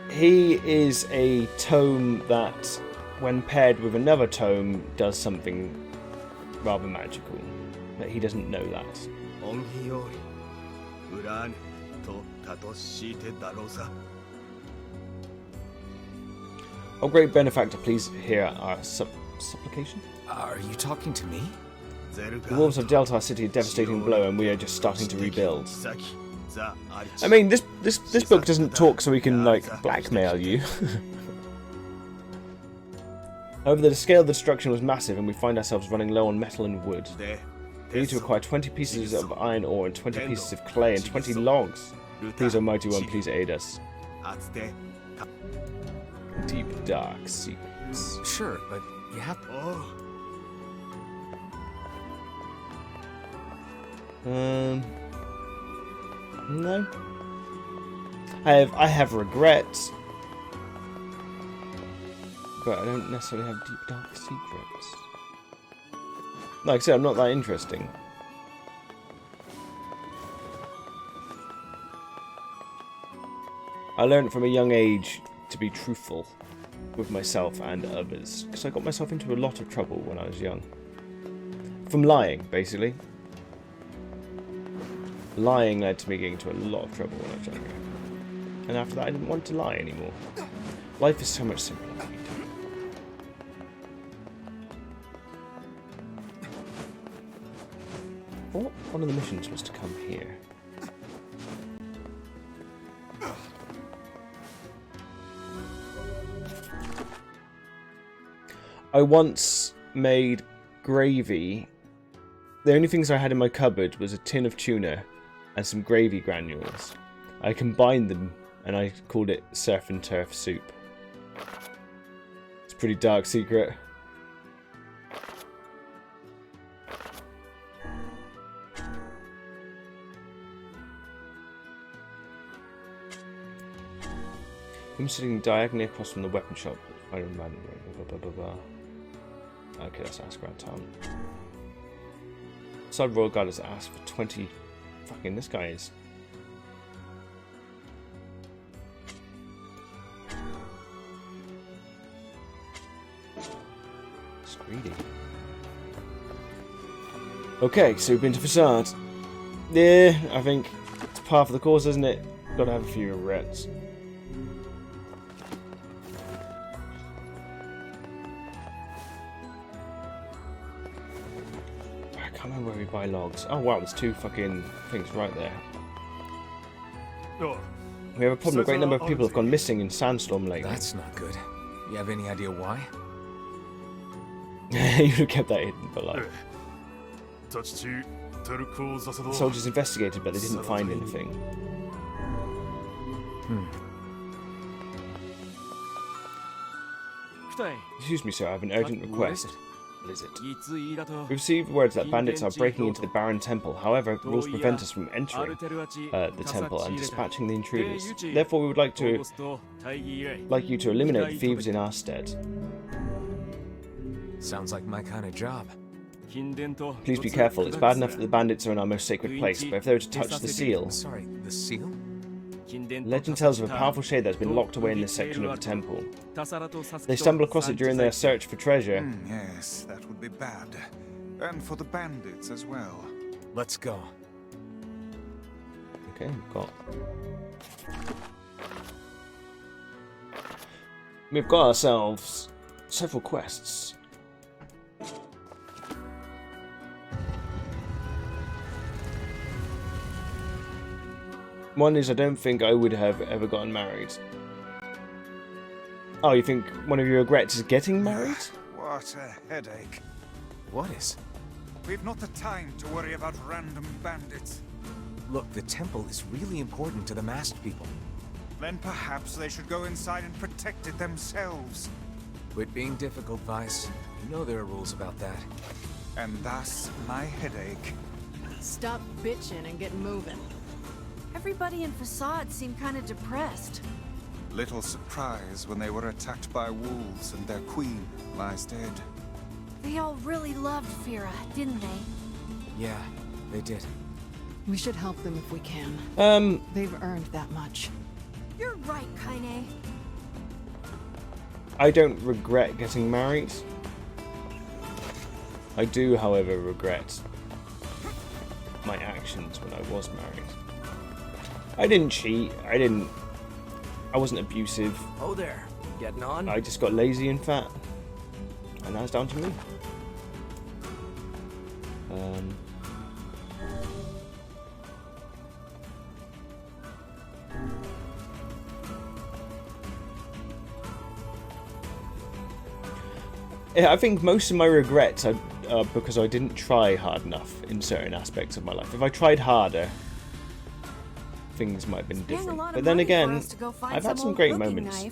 He is a tome that, when paired with another tome, does something rather magical. But he doesn't know that. Oh, great benefactor, please hear our supplication. Are you talking to me? The wolves have dealt our city a devastating blow, and we are just starting to rebuild. I mean, this book doesn't talk so we can, like, blackmail you. However, the scale of the destruction was massive, and we find ourselves running low on metal and wood. We need to acquire 20 pieces of iron ore and 20 pieces of clay and 20 logs. Please, Almighty One, please aid us. Deep, dark secrets. Sure, but you have to... No. I have regrets, but I don't necessarily have deep, dark secrets. Like I said, I'm not that interesting. I learned from a young age to be truthful with myself and others, because I got myself into a lot of trouble when I was young. From lying, basically. Lying led to me getting into a lot of trouble when I was younger. And after that, I didn't want to lie anymore. Life is so much simpler when you don't. What? One of the missions was to come here. I once made gravy. The only things I had in my cupboard was a tin of tuna and some gravy granules. I combined them and I called it Surf and Turf Soup. It's a pretty dark secret. I'm sitting diagonally across from the weapon shop. Iron Man. Blah, blah, blah, blah. Okay, let's ask around town. Side Royal Guard has asked for 20. Fucking this guy is. It's greedy. Okay, so we've been to Facade. Yeah, I think it's par for the course, isn't it? Gotta have a few regrets. I can't remember where we buy logs. Oh wow, there's 2 fucking things right there. We have a problem. A great number of people have gone missing in Sandstorm lately. That's not good. You have any idea why? You'd have kept that hidden for life. The soldiers investigated, but they didn't find anything. Excuse me, sir, I have an urgent request. What is it? We received words that bandits are breaking into the Baron Temple. However, rules prevent us from entering the temple and dispatching the intruders. Therefore, we would like you to eliminate the thieves in our stead. Sounds like my kind of job. Please be careful. It's bad enough that the bandits are in our most sacred place, but if they were to touch the seal... Sorry, the seal? Legend tells of a powerful shade that's been locked away in this section of the temple. They stumble across it during their search for treasure. Yes, that would be bad. And for the bandits as well. Let's go. Okay, we've got ourselves several quests. One is, I don't think I would have ever gotten married. Oh, you think one of your regrets is getting married? What a headache. What is? We've not the time to worry about random bandits. Look, the temple is really important to the masked people. Then perhaps they should go inside and protect it themselves. Quit being difficult, Vice. You know there are rules about that. And thus, my headache. Stop bitching and get moving. Everybody in Facade seemed kind of depressed. Little surprise when they were attacked by wolves and their queen lies dead. They all really loved Fira, didn't they? Yeah, they did. We should help them if we can. They've earned that much. You're right, Kaine. I don't regret getting married. I do, however, regret my actions when I was married. I didn't cheat. I wasn't abusive. Oh there, getting on? I just got lazy and fat. And that's down to me. Yeah, I think most of my regrets are because I didn't try hard enough in certain aspects of my life. If I tried harder, things might have been different. But then again, I've had some great moments.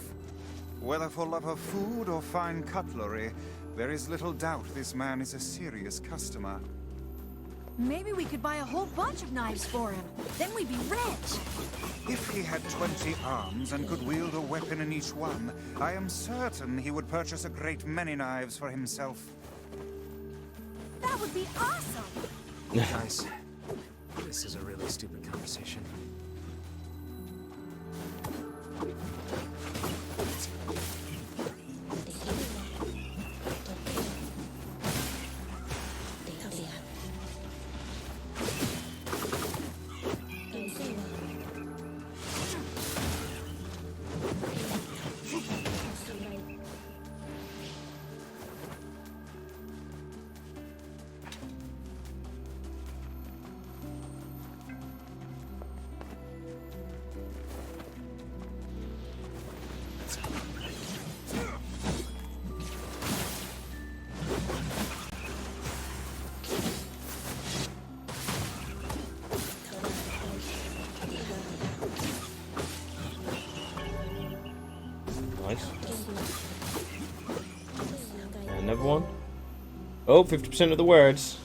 Whether for love of food or fine cutlery, there is little doubt this man is a serious customer. Maybe we could buy a whole bunch of knives for him. Then we'd be rich. If he had 20 arms and could wield a weapon in each one, I am certain he would purchase a great many knives for himself. That would be awesome! Guys, this is a really stupid conversation. everyone. Oh, 50% of the words.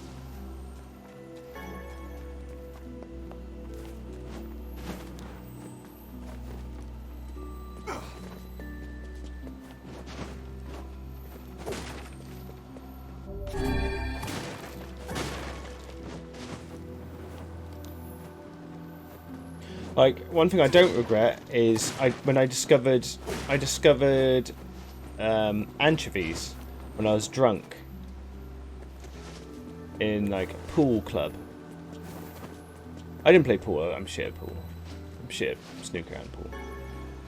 Like, one thing I don't regret is when I discovered anchovies when I was drunk in like a pool club. I didn't play pool. I'm shit at pool. I'm shit at snooker and pool.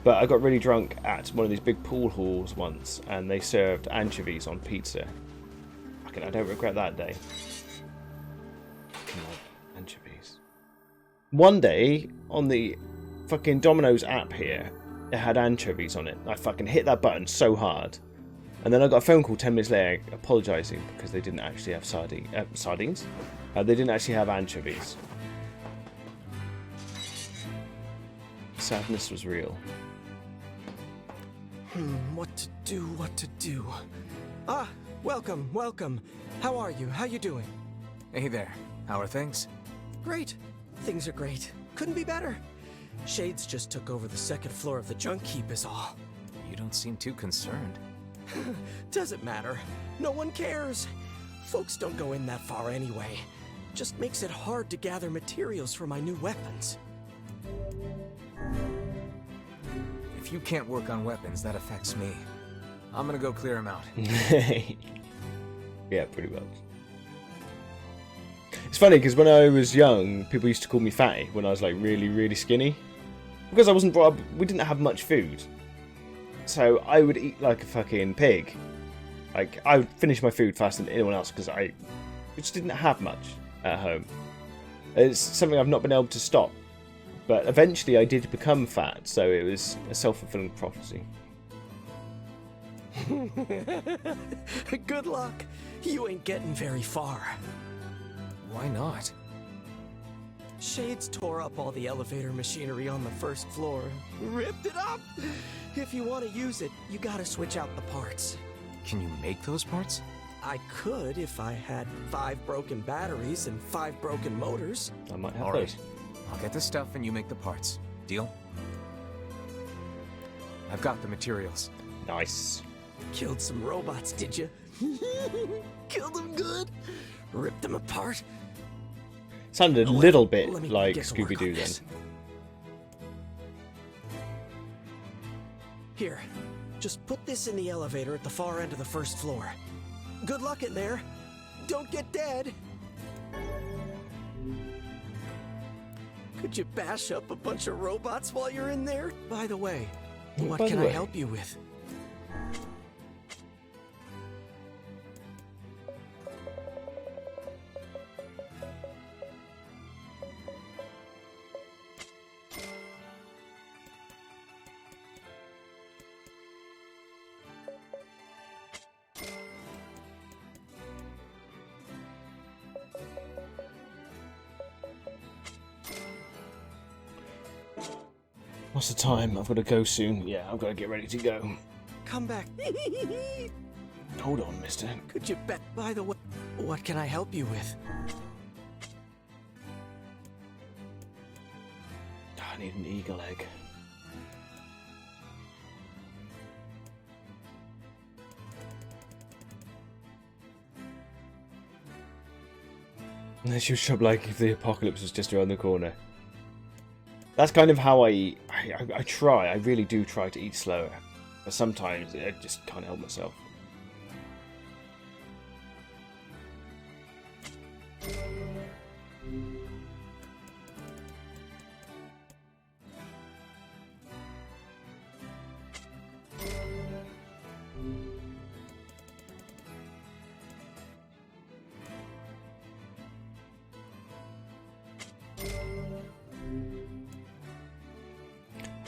But I got really drunk at one of these big pool halls once, and they served anchovies on pizza. Fucking, I don't regret that day. Fucking like anchovies. One day, on the fucking Domino's app here, it had anchovies on it. I fucking hit that button so hard. And then I got a phone call 10 minutes later apologising because they didn't actually have sardines? They didn't actually have anchovies. Sadness was real. What to do? Ah, welcome. How are you? How you doing? Hey there. How are things? Great. Things are great. Couldn't be better. Shades just took over the second floor of the junk heap is all. You don't seem too concerned. Doesn't matter. No one cares. Folks don't go in that far anyway. Just makes it hard to gather materials for my new weapons. If you can't work on weapons, that affects me. I'm gonna go clear them out. Yeah, pretty much. It's funny because when I was young, people used to call me fatty when I was like really, really skinny. Because I wasn't brought up, we didn't have much food. So I would eat like a fucking pig. Like, I would finish my food faster than anyone else because I just didn't have much at home. It's something I've not been able to stop. But eventually I did become fat, so it was a self-fulfilling prophecy. Good luck. You ain't getting very far. Why not? Shades tore up all the elevator machinery on the first floor. Ripped it up! If you want to use it, you gotta switch out the parts. Can you make those parts? I could if I had 5 broken batteries and 5 broken motors. I might have All those. right. I'll get the stuff and you make the parts. Deal? I've got the materials. Nice. Killed some robots, did you? Killed them good? Ripped them apart? Sounded a little bit let me like get to work Scooby-Doo on then. this. Here, just put this in the elevator at the far end of the first floor. Good luck in there. Don't get dead. Could you bash up a bunch of robots while you're in there? By the way, what can I help you with? What's the time? I've got to go soon. Yeah, I've got to get ready to go. Come back. Hold on, mister. Could you bet? By the way, what can I help you with? I need an eagle egg. And then she was shop like if the apocalypse was just around the corner. That's kind of how I try. I really do try to eat slower. But sometimes I just can't help myself.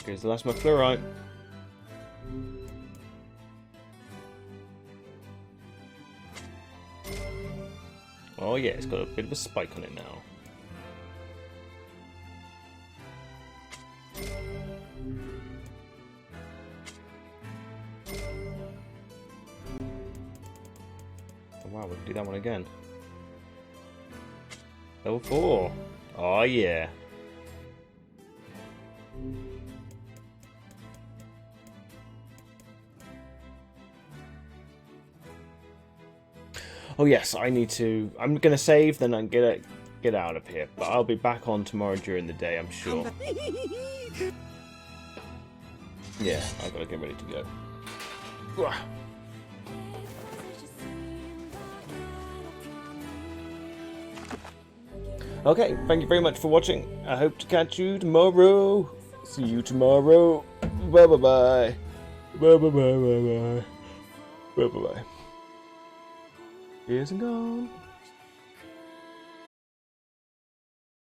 Okay, so that's my fluorite. Oh yeah, it's got a bit of a spike on it now. wow, we can do that one again. Level 4. Oh yeah. Oh yes, I need to. I'm gonna save, then I'm gonna get out of here. But I'll be back on tomorrow during the day, I'm sure. Yeah, I've got to get ready to go. Okay, thank you very much for watching. I hope to catch you tomorrow. See you tomorrow. Bye bye bye. Bye bye bye bye bye. Bye bye bye. Here's and gone.